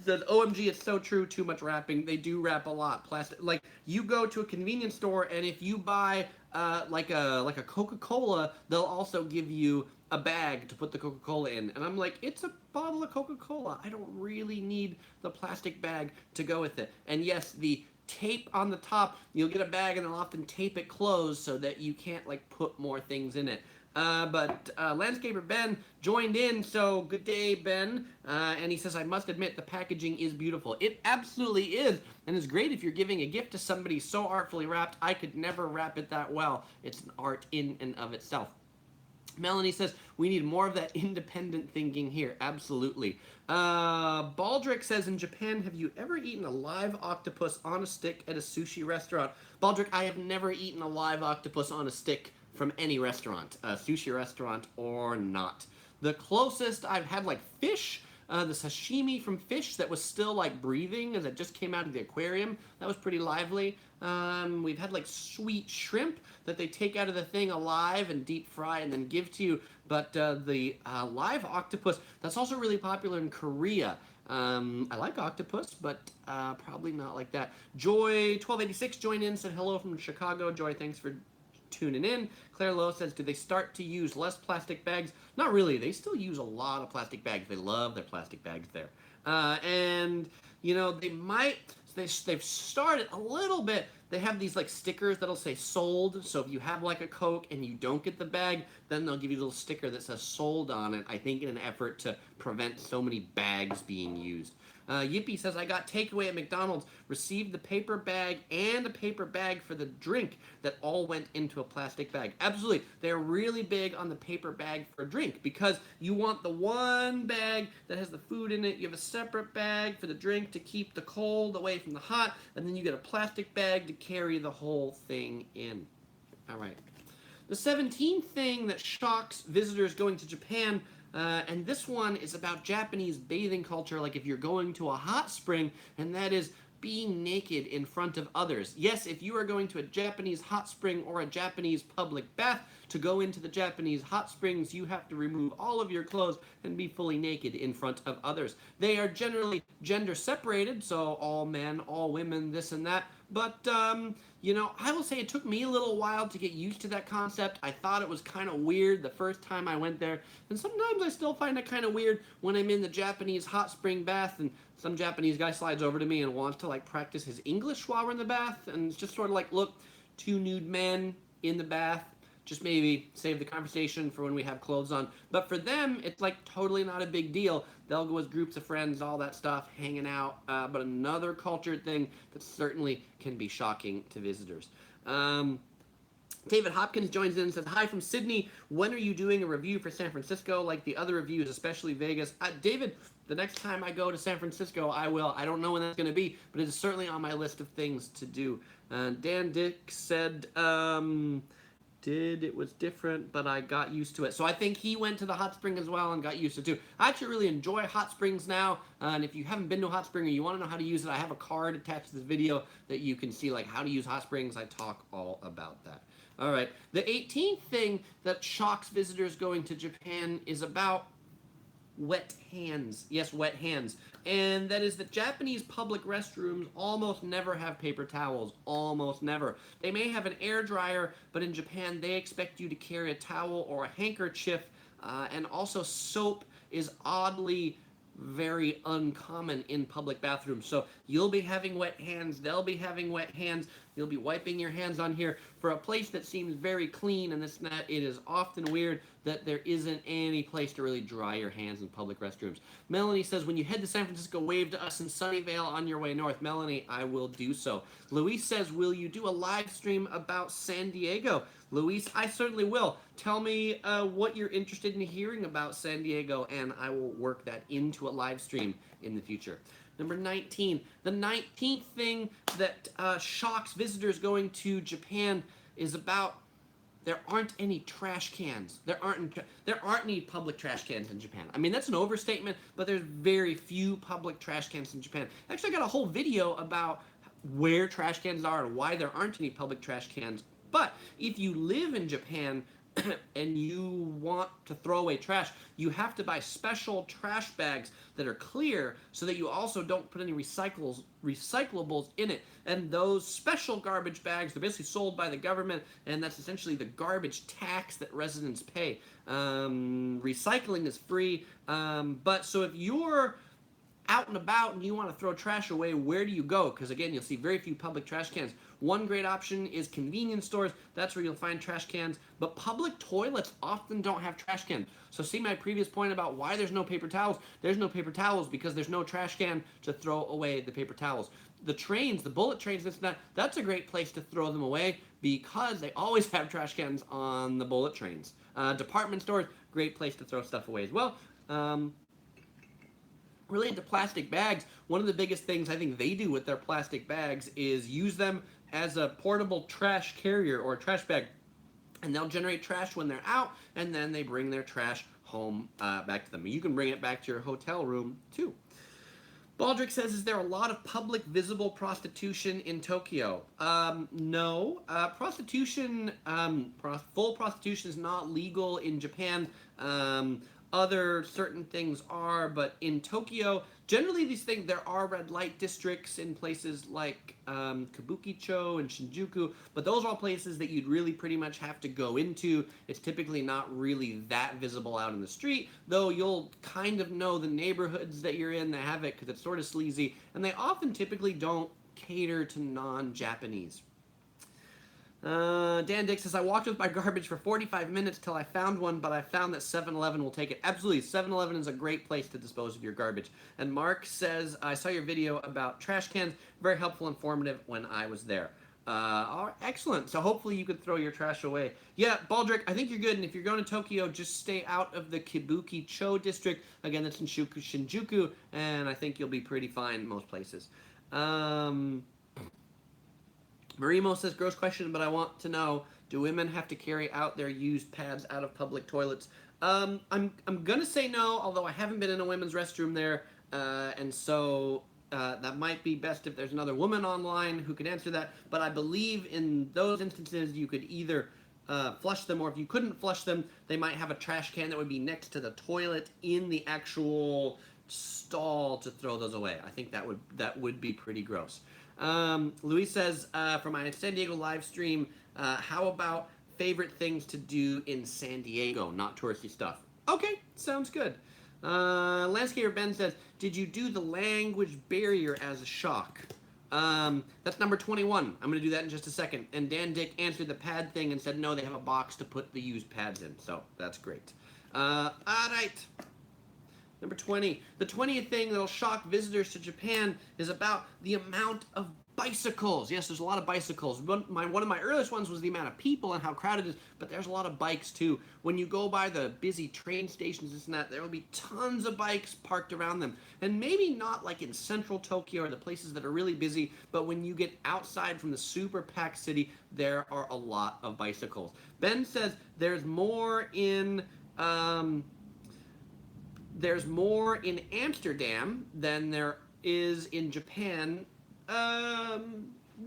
S1: says, OMG, it's so true, too much wrapping. They do wrap a lot. Plastic, like, you go to a convenience store, and if you buy, like a Coca-Cola, they'll also give you a bag to put the Coca-Cola in. And I'm like, it's a bottle of Coca-Cola. I don't really need the plastic bag to go with it. And yes, the tape on the top, you'll get a bag, and they'll often tape it closed so that you can't, like, put more things in it. But Landscaper Ben joined in, so good day, Ben. And he says, I must admit, the packaging is beautiful. It absolutely is, and it's great if you're giving a gift to somebody so artfully wrapped. I could never wrap it that well. It's an art in and of itself. Melanie says, we need more of that independent thinking here. Absolutely. Baldrick says, in Japan, have you ever eaten a live octopus on a stick at a sushi restaurant? Baldrick, I have never eaten a live octopus on a stick from any restaurant, sushi restaurant or not. The closest I've had, like, fish, the sashimi from fish that was still, like, breathing as it just came out of the aquarium. That was pretty lively. We've had, like, sweet shrimp that they take out of the thing alive and deep fry and then give to you. But the live octopus, that's also really popular in Korea. I like octopus, but probably not like that. Joy1286 joined in, said hello from Chicago. Joy, thanks for tuning in. Claire Lowe says, do they start to use less plastic bags? Not really. They still use a lot of plastic bags. They love their plastic bags there. And, you know, they might, they've started a little bit. They have these, like, stickers that'll say sold. So if you have, like, a Coke and you don't get the bag, then they'll give you a little sticker that says sold on it, I think in an effort to prevent so many bags being used. Yippee says, I got takeaway at McDonald's, received the paper bag and a paper bag for the drink that all went into a plastic bag. Absolutely. They're really big on the paper bag for a drink because you want the one bag that has the food in it. You have a separate bag for the drink to keep the cold away from the hot, and then you get a plastic bag to carry the whole thing in. All right. The 17th thing that shocks visitors going to Japan, and this one is about Japanese bathing culture, like if you're going to a hot spring, and that is being naked in front of others. Yes, if you are going to a Japanese hot spring or a Japanese public bath, to go into the Japanese hot springs, you have to remove all of your clothes and be fully naked in front of others. They are generally gender separated, so all men, all women, this and that. But, you know, I will say it took me a little while to get used to that concept. I thought it was kind of weird the first time I went there. And sometimes I still find it kind of weird when I'm in the Japanese hot spring bath and some Japanese guy slides over to me and wants to, like, practice his English while we're in the bath. And it's just sort of like, look, 2 nude men in the bath. Just maybe save the conversation for when we have clothes on. But for them, it's like totally not a big deal. They'll go as groups of friends, all that stuff, hanging out. But another culture thing that certainly can be shocking to visitors. David Hopkins joins in and says, hi from Sydney. When are you doing a review for San Francisco like the other reviews, especially Vegas? David, the next time I go to San Francisco, I will. I don't know when that's going to be, but it is certainly on my list of things to do. Dan Dick said, it was different, but I got used to it. So I think he went to the hot spring as well and got used to it too. I actually really enjoy hot springs now, and if you haven't been to a hot spring or you want to know how to use it, I have a card attached to this video that you can see, like, how to use hot springs. I talk all about that. All right, the 18th thing that shocks visitors going to Japan is about wet hands. Yes, wet hands. And that is that Japanese public restrooms almost never have paper towels. Almost never. They may have an air dryer, but in Japan they expect you to carry a towel or a handkerchief, and also soap is oddly very uncommon in public bathrooms. So you'll be having wet hands, they'll be having wet hands. You'll be wiping your hands on here. For a place that seems very clean and this and that, it is often weird that there isn't any place to really dry your hands in public restrooms. Melanie says, when you head to San Francisco, wave to us in Sunnyvale on your way north. Melanie, I will do so. Luis says, will you do a live stream about San Diego? Luis, I certainly will. Tell me what you're interested in hearing about San Diego, and I will work that into a live stream in the future. Number 19. The 19th thing that shocks visitors going to Japan is about there aren't any trash cans. There aren't any public trash cans in Japan. I mean, that's an overstatement, but there's very few public trash cans in Japan. Actually, I got a whole video about where trash cans are and why there aren't any public trash cans. But if you live in Japan and you want to throw away trash, you have to buy special trash bags that are clear so that you also don't put any recyclables in it. And those special garbage bags, they're basically sold by the government, and that's essentially the garbage tax that residents pay. Recycling is free, but so if you're out and about and you want to throw trash away, where do you go? Because again, you'll see very few public trash cans. One great option is convenience stores. That's where you'll find trash cans. But public toilets often don't have trash cans. So see my previous point about why there's no paper towels? There's no paper towels because there's no trash can to throw away the paper towels. The trains, the bullet trains, that's a great place to throw them away because they always have trash cans on the bullet trains. Department stores, great place to throw stuff away as well. Related to plastic bags, one of the biggest things I think they do with their plastic bags is use them as a portable trash carrier or a trash bag. And they'll generate trash when they're out, and then they bring their trash home back to them. You can bring it back to your hotel room, too. Baldrick says, is there a lot of public visible prostitution in Tokyo? No. Prostitution, full prostitution is not legal in Japan. Other certain things are, but in Tokyo, generally these things, there are red light districts in places like Kabukicho and Shinjuku, but those are all places that you'd really pretty much have to go into. It's typically not really that visible out in the street, though you'll kind of know the neighborhoods that you're in that have it because it's sort of sleazy, and they often typically don't cater to non-Japanese. Dan Dick says, I walked with my garbage for 45 minutes till I found one, but I found that 7-Eleven will take it. Absolutely, 7-Eleven is a great place to dispose of your garbage. And Mark says, I saw your video about trash cans. Very helpful, informative when I was there. All right, excellent. So hopefully you can throw your trash away. Yeah, Baldrick, I think you're good. And if you're going to Tokyo, just stay out of the Kabukicho district. Again, that's in Shinjuku, and I think you'll be pretty fine in most places. Marimo says, gross question, but I want to know, do women have to carry out their used pads out of public toilets? I'm going to say no, although I haven't been in a women's restroom there, and so that might be best if there's another woman online who can answer that, but I believe in those instances you could either flush them, or if you couldn't flush them, they might have a trash can that would be next to the toilet in the actual stall to throw those away. I think that would be pretty gross. Luis says, for my San Diego live stream, how about favorite things to do in San Diego, not touristy stuff? Okay, sounds good. Landscaper Ben says, did you do the language barrier as a shock? That's number 21. I'm going to do that in just a second. And Dan Dick answered the pad thing and said, no, they have a box to put the used pads in. So that's great. All right. Number 20. The 20th thing that'll shock visitors to Japan is about the amount of bicycles. Yes, there's a lot of bicycles. One of my earliest ones was the amount of people and how crowded it is, but there's a lot of bikes too. When you go by the busy train stations and that, there will be tons of bikes parked around them. And maybe not like in central Tokyo or the places that are really busy, but when you get outside from the super packed city, there are a lot of bicycles. Ben says there's more in Amsterdam than there is in Japan.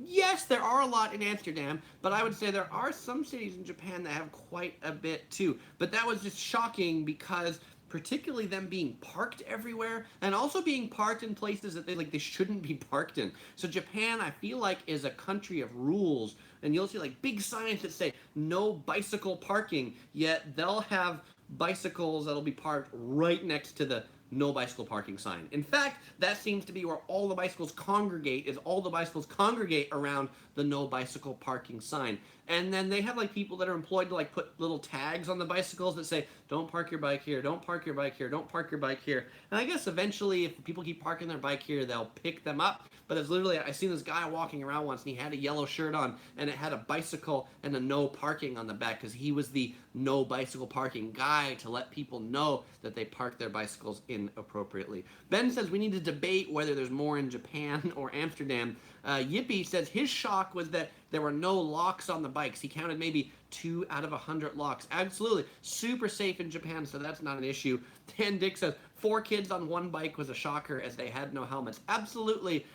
S1: Yes, there are a lot in Amsterdam, but I would say there are some cities in Japan that have quite a bit too. But that was just shocking because particularly them being parked everywhere and also being parked in places that they shouldn't be parked in. So Japan, I feel like, is a country of rules, and you'll see like big signs that say no bicycle parking, yet they'll have bicycles that'll be parked right next to the no bicycle parking sign. In fact, that seems to be where all the bicycles congregate, is all the bicycles congregate around the no bicycle parking sign. And then they have like people that are employed to like put little tags on the bicycles that say, don't park your bike here, don't park your bike here, don't park your bike here. And I guess eventually if people keep parking their bike here, they'll pick them up. But it's literally, I seen this guy walking around once and he had a yellow shirt on and it had a bicycle and a no parking on the back because he was the no bicycle parking guy to let people know that they park their bicycles inappropriately. Ben says we need to debate whether there's more in Japan or Amsterdam. Yippee says his shock was that there were no locks on the bikes. He counted maybe 2 out of 100 locks. Absolutely. Super safe in Japan, so that's not an issue. Dan Dick says 4 kids on one bike was a shocker as they had no helmets. Absolutely.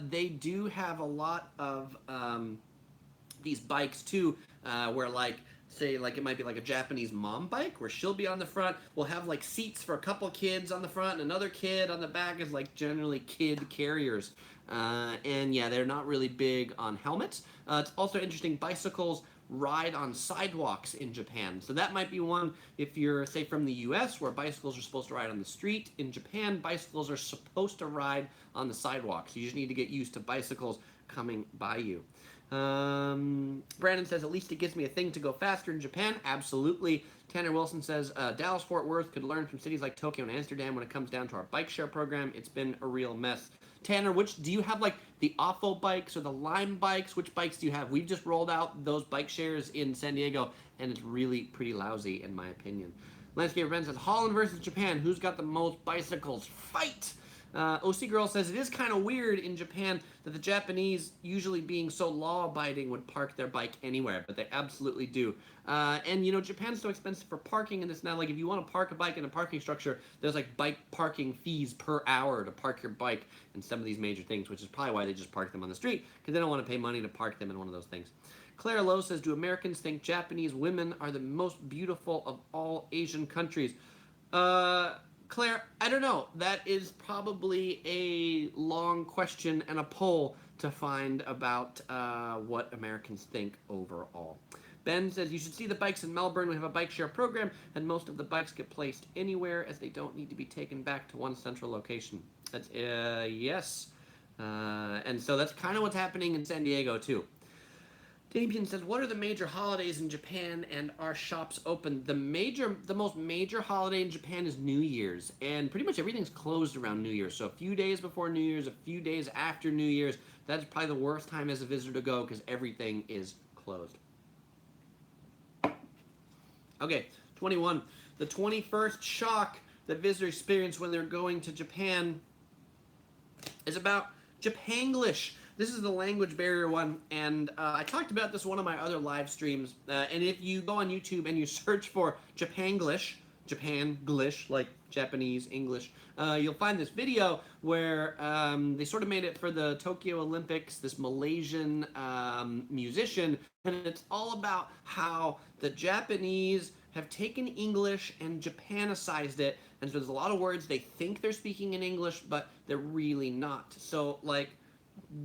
S1: They do have a lot of these bikes too, where like, say like it might be like a Japanese mom bike where she'll be on the front. We'll have like seats for a couple kids on the front and another kid on the back is like generally kid carriers. And yeah, they're not really big on helmets. It's also interesting, bicycles ride on sidewalks in Japan. So that might be one if you're, say, from the US where bicycles are supposed to ride on the street. In Japan, bicycles are supposed to ride on the sidewalk. So you just need to get used to bicycles coming by you. Brandon says, at least it gives me a thing to go faster in Japan. Absolutely. Tanner Wilson says, Dallas-Fort Worth could learn from cities like Tokyo and Amsterdam when it comes down to our bike share program. It's been a real mess. Tanner, which do you have, like the Offo bikes or the Lime bikes? Which bikes do you have? We've just rolled out those bike shares in San Diego, and it's really pretty lousy in my opinion. Landscape Ben says, Holland versus Japan, who's got the most bicycles? Fight! OC Girl says, it is kind of weird in Japan that the Japanese, usually being so law-abiding, would park their bike anywhere, but they absolutely do. And, you know, Japan's so expensive for parking, and it's not like if you want to park a bike in a parking structure, there's like bike parking fees per hour to park your bike in some of these major things, which is probably why they just park them on the street, because they don't want to pay money to park them in one of those things. Claire Lowe says, do Americans think Japanese women are the most beautiful of all Asian countries? Claire, I don't know. That is probably a long question and a poll to find about what Americans think overall. Ben says, you should see the bikes in Melbourne. We have a bike share program, and most of the bikes get placed anywhere as they don't need to be taken back to one central location. That's, yes. And so that's kind of what's happening in San Diego, too. Damien says, what are the major holidays in Japan and are shops open? The most major holiday in Japan is New Year's, and pretty much everything's closed around New Year's. So a few days before New Year's, a few days after New Year's, that's probably the worst time as a visitor to go because everything is closed. Okay, 21. The 21st shock that visitors experience when they're going to Japan is about Japanglish. This is the language barrier one, and I talked about this in one of my other live streams. And if you go on YouTube and you search for Japanglish, like Japanese English, you'll find this video where they sort of made it for the Tokyo Olympics, this Malaysian musician, and it's all about how the Japanese have taken English and Japanicized it, and so there's a lot of words they think they're speaking in English, but they're really not. So, like,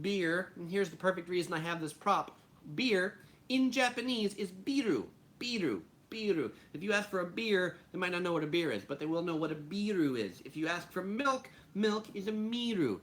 S1: beer, and here's the perfect reason I have this prop. Beer in Japanese is biru, biru, biru. If you ask for a beer, they might not know what a beer is, but they will know what a biru is. If you ask for milk, milk is a miru.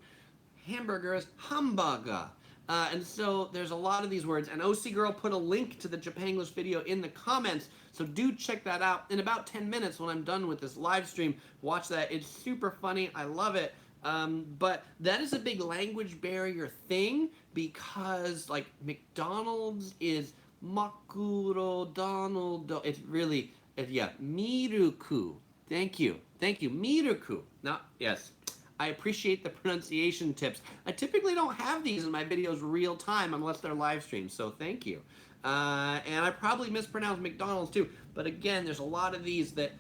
S1: Hamburger is hamburger. And so there's a lot of these words, and OC Girl put a link to the Japanglish video in the comments, so do check that out. In about 10 minutes when I'm done with this live stream, watch that. It's super funny. I love it. But that is a big language barrier thing because, like, McDonald's is Makuro Donald. It's really, yeah, Miruku. Thank you. Thank you. Miruku. No, yes. I appreciate the pronunciation tips. I typically don't have these in my videos real time unless they're live streams, so thank you. And I probably mispronounced McDonald's too, but again, there's a lot of these that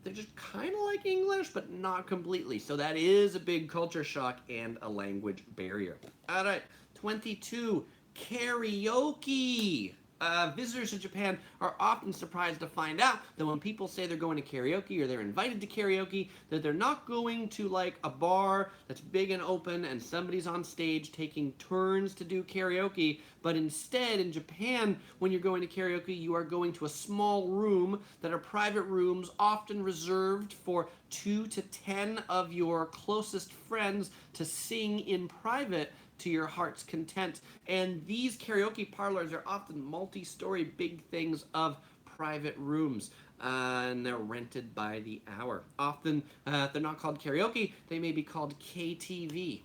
S1: they're just kind of like English, but not completely. So that is a big culture shock and a language barrier. All right, 22, karaoke. Visitors to Japan are often surprised to find out that when people say they're going to karaoke or they're invited to karaoke, that they're not going to like a bar that's big and open and somebody's on stage taking turns to do karaoke, but instead in Japan, when you're going to karaoke, you are going to a small room that are private rooms, often reserved for 2 to 10 of your closest friends to sing in private to your heart's content. And these karaoke parlors are often multi-story big things of private rooms. And they're rented by the hour. Often, if they're not called karaoke, they may be called KTV.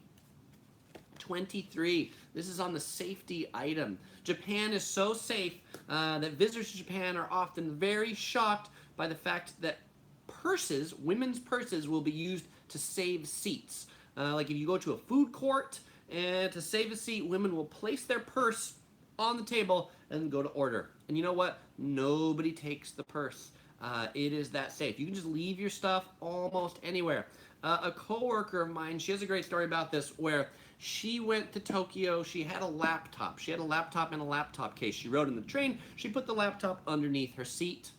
S1: 23. This is on the safety item. Japan is so safe that visitors to Japan are often very shocked by the fact that purses, women's purses, will be used to save seats. Like if you go to a food court, and to save a seat, women will place their purse on the table and go to order. And you know what? Nobody takes the purse. It is that safe. You can just leave your stuff almost anywhere. A coworker of mine, she has a great story about this, where she went to Tokyo. She had a laptop. She had a laptop in a laptop case. She rode in the train. She put the laptop underneath her seat.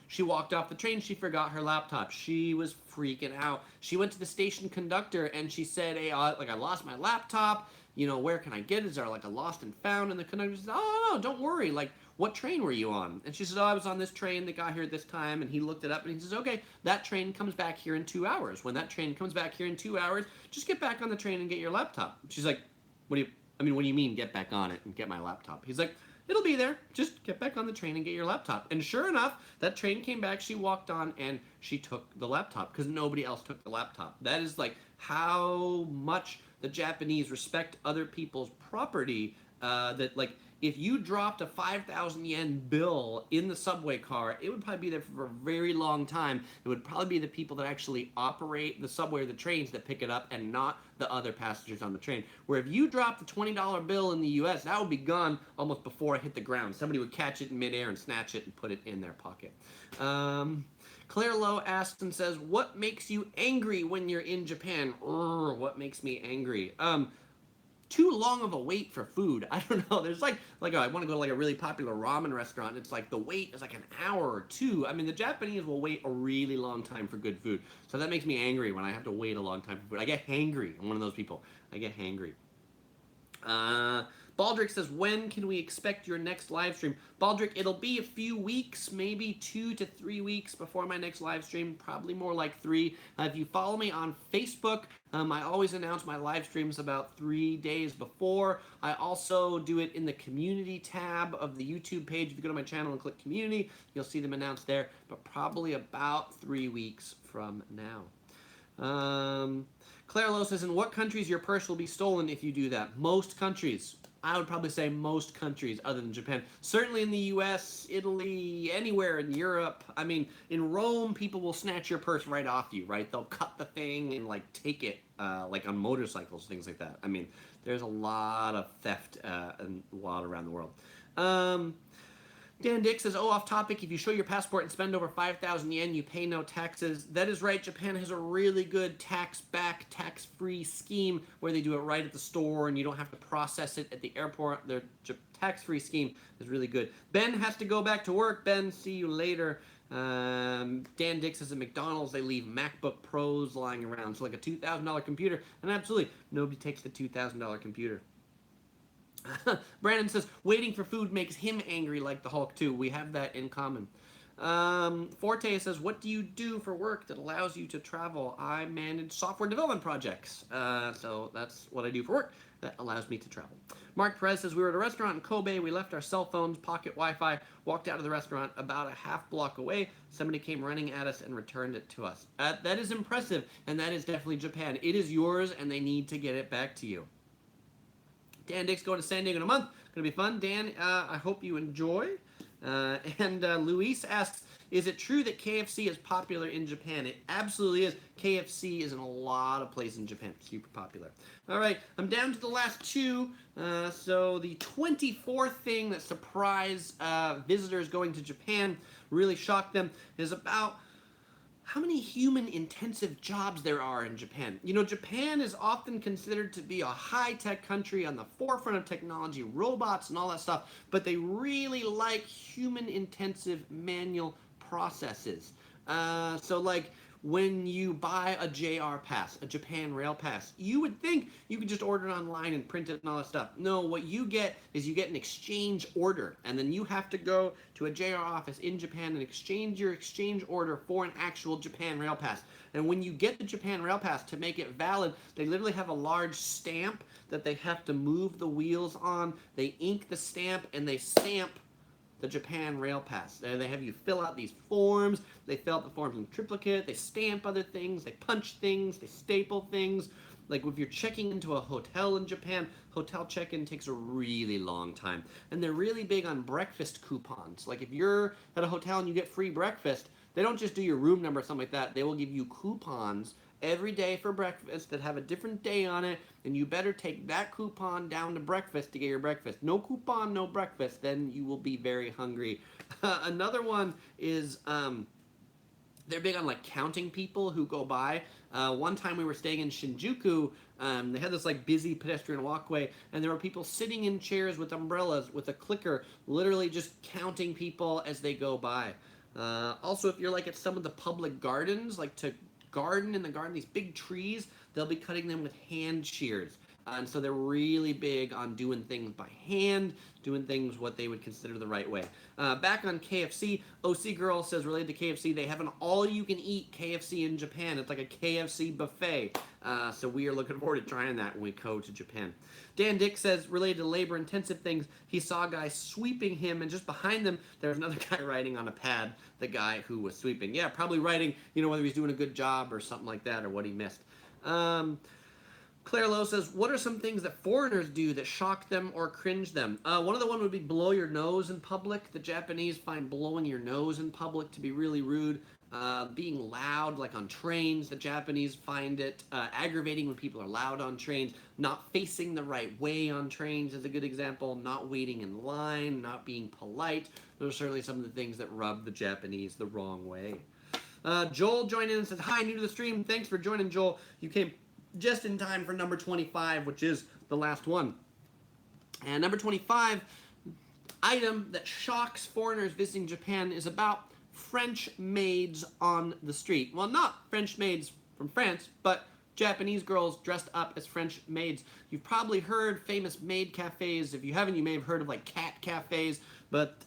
S1: She walked off the train, she forgot her laptop. She was freaking out. She went to the station conductor and she said, hey, I lost my laptop. You know, where can I get it? Is there like a lost and found? And the conductor said, oh, no, don't worry. Like, what train were you on? And she said, oh, I was on this train that got here at this time. And he looked it up and he says, okay, that train comes back here in 2 hours. When that train comes back here in 2 hours, just get back on the train and get your laptop. She's like, what do you mean get back on it and get my laptop? He's like, it'll be there. Just get back on the train and get your laptop. And sure enough, that train came back, she walked on, and she took the laptop because nobody else took the laptop. That is like how much the Japanese respect other people's property, that like if you dropped a 5,000 yen bill in the subway car, it would probably be there for a very long time. It would probably be the people that actually operate the subway or the trains that pick it up and not the other passengers on the train. Where if you dropped a $20 bill in the US, that would be gone almost before it hit the ground. Somebody would catch it in midair and snatch it and put it in their pocket. Claire Lowe asks and says, what makes you angry when you're in Japan? What makes me angry? Too long of a wait for food. I don't know. There's like I want to go to like a really popular ramen restaurant. And it's like the wait is like an hour or two. I mean, the Japanese will wait a really long time for good food. So that makes me angry when I have to wait a long time for food. I get hangry. I'm one of those people. I get hangry. Baldrick says, when can we expect your next live stream? Baldrick, it'll be a few weeks, maybe 2 to 3 weeks before my next live stream, probably more like 3. If you follow me on Facebook, I always announce my live streams about 3 days before. I also do it in the community tab of the YouTube page. If you go to my channel and click community, you'll see them announced there, but probably about 3 weeks from now. Claire Lowe says, in what countries your purse will be stolen if you do that? Most countries. I would probably say most countries other than Japan. Certainly in the US, Italy, anywhere in Europe. I mean, in Rome, people will snatch your purse right off you, right? They'll cut the thing and like take it, like on motorcycles, things like that. I mean, there's a lot of theft and wild around the world. Dan Dick says, oh, off topic, if you show your passport and spend over 5,000 yen, you pay no taxes. That is right. Japan has a really good tax-back, tax-free scheme where they do it right at the store and you don't have to process it at the airport. Their tax-free scheme is really good. Ben has to go back to work. Ben, see you later. Dan Dick says at McDonald's they leave MacBook Pros lying around. So like a $2,000 computer. And absolutely, nobody takes the $2,000 computer. Brandon says, waiting for food makes him angry like the Hulk too. We have that in common. Forte says, what do you do for work that allows you to travel? I manage software development projects. So that's what I do for work that allows me to travel. Mark Perez says, we were at a restaurant in Kobe. We left our cell phones, pocket Wi-Fi, walked out of the restaurant about a half block away. Somebody came running at us and returned it to us. That is impressive, and that is definitely Japan. It is yours, and they need to get it back to you. Dan Dick's going to San Diego in a month. Going to be fun. Dan, I hope you enjoy. Luis asks, is it true that KFC is popular in Japan? It absolutely is. KFC is in a lot of places in Japan. Super popular. All right, I'm down to the last 2. So the 24th thing that surprised visitors going to Japan, really shocked them, is about how many human-intensive jobs there are in Japan. You know, Japan is often considered to be a high-tech country on the forefront of technology, robots and all that stuff, but they really like human-intensive manual processes. So like when you buy a JR pass, a Japan Rail Pass, you would think you could just order it online and print it and all that stuff. No, what you get is you get an exchange order, and then you have to go to a JR office in Japan and exchange your exchange order for an actual Japan Rail Pass. And when you get the Japan Rail Pass, to make it valid, they literally have a large stamp that they have to move the wheels on. They ink the stamp and they stamp the Japan Rail Pass. They have you fill out these forms. They fill out the forms in triplicate. They stamp other things. They punch things. They staple things. Like if you're checking into a hotel in Japan, hotel check-in takes a really long time. And they're really big on breakfast coupons. Like if you're at a hotel and you get free breakfast, they don't just do your room number or something like that. They will give you coupons every day for breakfast that have a different day on it, and you better take that coupon down to breakfast to get your breakfast. No coupon, no breakfast, then you will be very hungry. Another one is they're big on like counting people who go by. One time we were staying in Shinjuku, they had this like busy pedestrian walkway, and there were people sitting in chairs with umbrellas with a clicker, literally just counting people as they go by. Also, if you're like at some of the public gardens, like to garden in the garden, these big trees, they'll be cutting them with hand shears. And so they're really big on doing things by hand, doing things what they would consider the right way. Back on KFC, OC Girl says, related to KFC, they have an all-you-can-eat KFC in Japan. It's like a KFC buffet. So we are looking forward to trying that when we go to Japan. Dan Dick says, related to labor-intensive things, he saw a guy sweeping him, and just behind them, there was another guy writing on a pad, the guy who was sweeping. Yeah, probably writing, you know, whether he's doing a good job or something like that, or what he missed. Claire Lowe says, what are some things that foreigners do that shock them or cringe them? One of the one would be blow your nose in public. The Japanese find blowing your nose in public to be really rude. Being loud, like on trains, the Japanese find it aggravating when people are loud on trains. Not facing the right way on trains is a good example. Not waiting in line, not being polite. Those are certainly some of the things that rub the Japanese the wrong way. Joel joined in and says, hi, new to the stream. Thanks for joining, Joel. You came just in time for number 25, which is the last one. And number 25 item that shocks foreigners visiting Japan is about French maids on the street. Well, not French maids from France, but Japanese girls dressed up as French maids. You've probably heard famous maid cafes. If you haven't, you may have heard of like cat cafes. But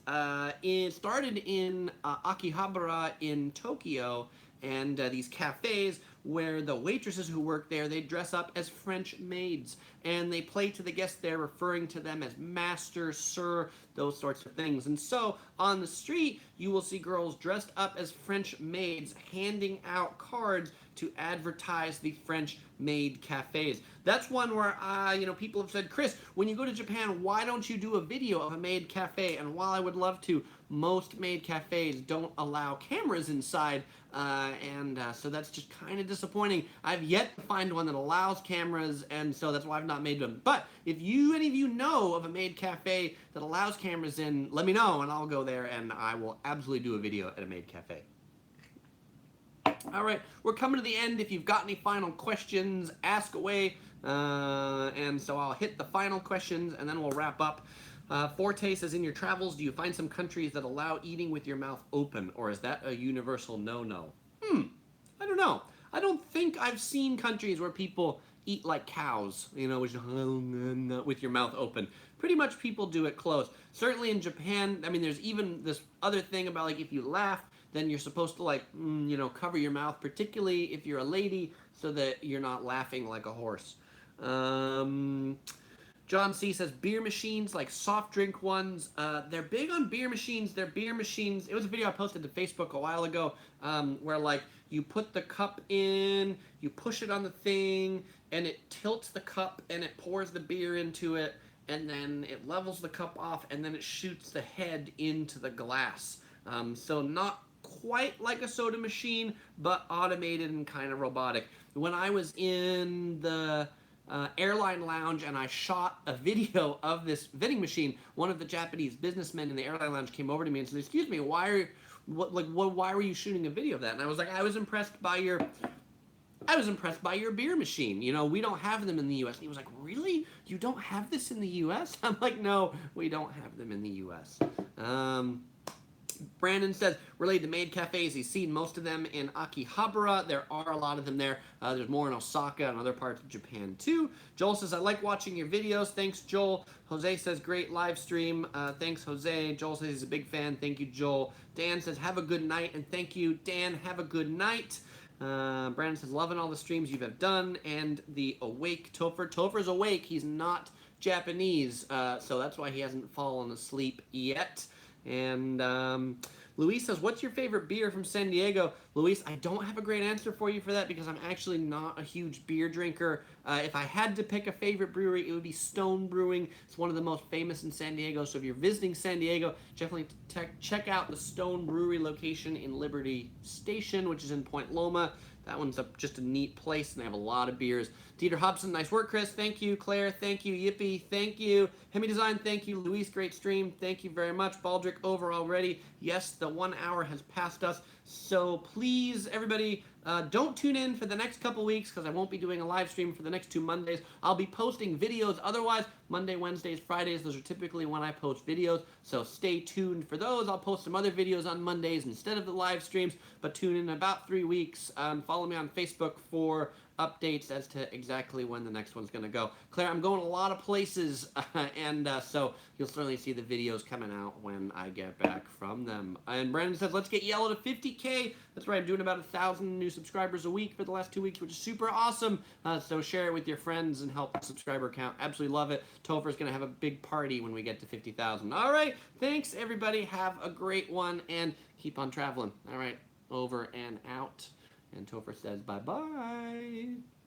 S1: it started in Akihabara in Tokyo, and these cafes where the waitresses who work there, they dress up as French maids, and they play to the guests there, referring to them as master, sir, those sorts of things. And so on the street, you will see girls dressed up as French maids handing out cards to advertise the French maid cafes. That's one where, you know, people have said, Chris, when you go to Japan, why don't you do a video of a maid cafe? And while I would love to, most maid cafes don't allow cameras inside, so that's just kind of disappointing. I've yet to find one that allows cameras, and so that's why I've not made them. But if any of you know of a maid cafe that allows cameras in, let me know, and I'll go there, and I will absolutely do a video at a maid cafe. All right, we're coming to the end. If you've got any final questions, ask away. And so I'll hit the final questions, and then we'll wrap up. Forte says, in your travels, do you find some countries that allow eating with your mouth open, or is that a universal no-no? I don't know. I don't think I've seen countries where people eat like cows, you know, with your mouth open. Pretty much people do it closed. Certainly in Japan, I mean, there's even this other thing about, like, if you laugh, then you're supposed to, like, you know, cover your mouth, particularly if you're a lady, so that you're not laughing like a horse. John C. says, beer machines, like soft drink ones, they're big on beer machines. They're beer machines. It was a video I posted to Facebook a while ago, where, like, you put the cup in, you push it on the thing, and it tilts the cup, and it pours the beer into it, and then it levels the cup off, and then it shoots the head into the glass. So not quite like a soda machine, but automated and kind of robotic. When I was in the airline lounge and I shot a video of this vending machine, one of the Japanese businessmen in the airline lounge came over to me and said, excuse me, why why were you shooting a video of that? And I was like, I was impressed by your beer machine. You know, we don't have them in the U.S. And he was like, really? You don't have this in the U.S.? I'm like, no, we don't have them in the U.S. Brandon says, related to maid cafes, he's seen most of them in Akihabara. There are a lot of them there. There's more in Osaka and other parts of Japan too. Joel says, I like watching your videos. Thanks, Joel. Jose says, great live stream. Thanks, Jose. Joel says he's a big fan. Thank you, Joel. Dan says, have a good night. And thank you, Dan. Have a good night. Brandon says, loving all the streams you have done. And the awake Topher. Topher's awake. He's not Japanese, so that's why he hasn't fallen asleep yet. And Luis says, what's your favorite beer from San Diego? Luis, I don't have a great answer for you for that because I'm actually not a huge beer drinker. If I had to pick a favorite brewery, it would be Stone Brewing. It's one of the most famous in San Diego. So if you're visiting San Diego, definitely check out the Stone Brewery location in Liberty Station, which is in Point Loma. That one's just a neat place, and they have a lot of beers. Dieter Hobson, nice work, Chris. Thank you. Claire, thank you. Yippee, thank you. Hemi Design, thank you. Luis, great stream. Thank you very much. Baldrick, over already. Yes, the 1 hour has passed us. So please, everybody, don't tune in for the next couple weeks because I won't be doing a live stream for the next 2 Mondays. I'll be posting videos otherwise. Monday, Wednesdays, Fridays, those are typically when I post videos. So stay tuned for those. I'll post some other videos on Mondays instead of the live streams, but tune in about 3 weeks. Follow me on Facebook for updates as to exactly when the next one's going to go. Claire, I'm going a lot of places, and so you'll certainly see the videos coming out when I get back from them. And Brandon says, let's get Yellow to 50K. That's right, I'm doing about 1,000 new subscribers a week for the last 2 weeks, which is super awesome. So share it with your friends and help the subscriber count. Absolutely love it. Topher's going to have a big party when we get to 50,000. All right, thanks, everybody. Have a great one, and keep on traveling. All right, over and out. And Topher says bye-bye.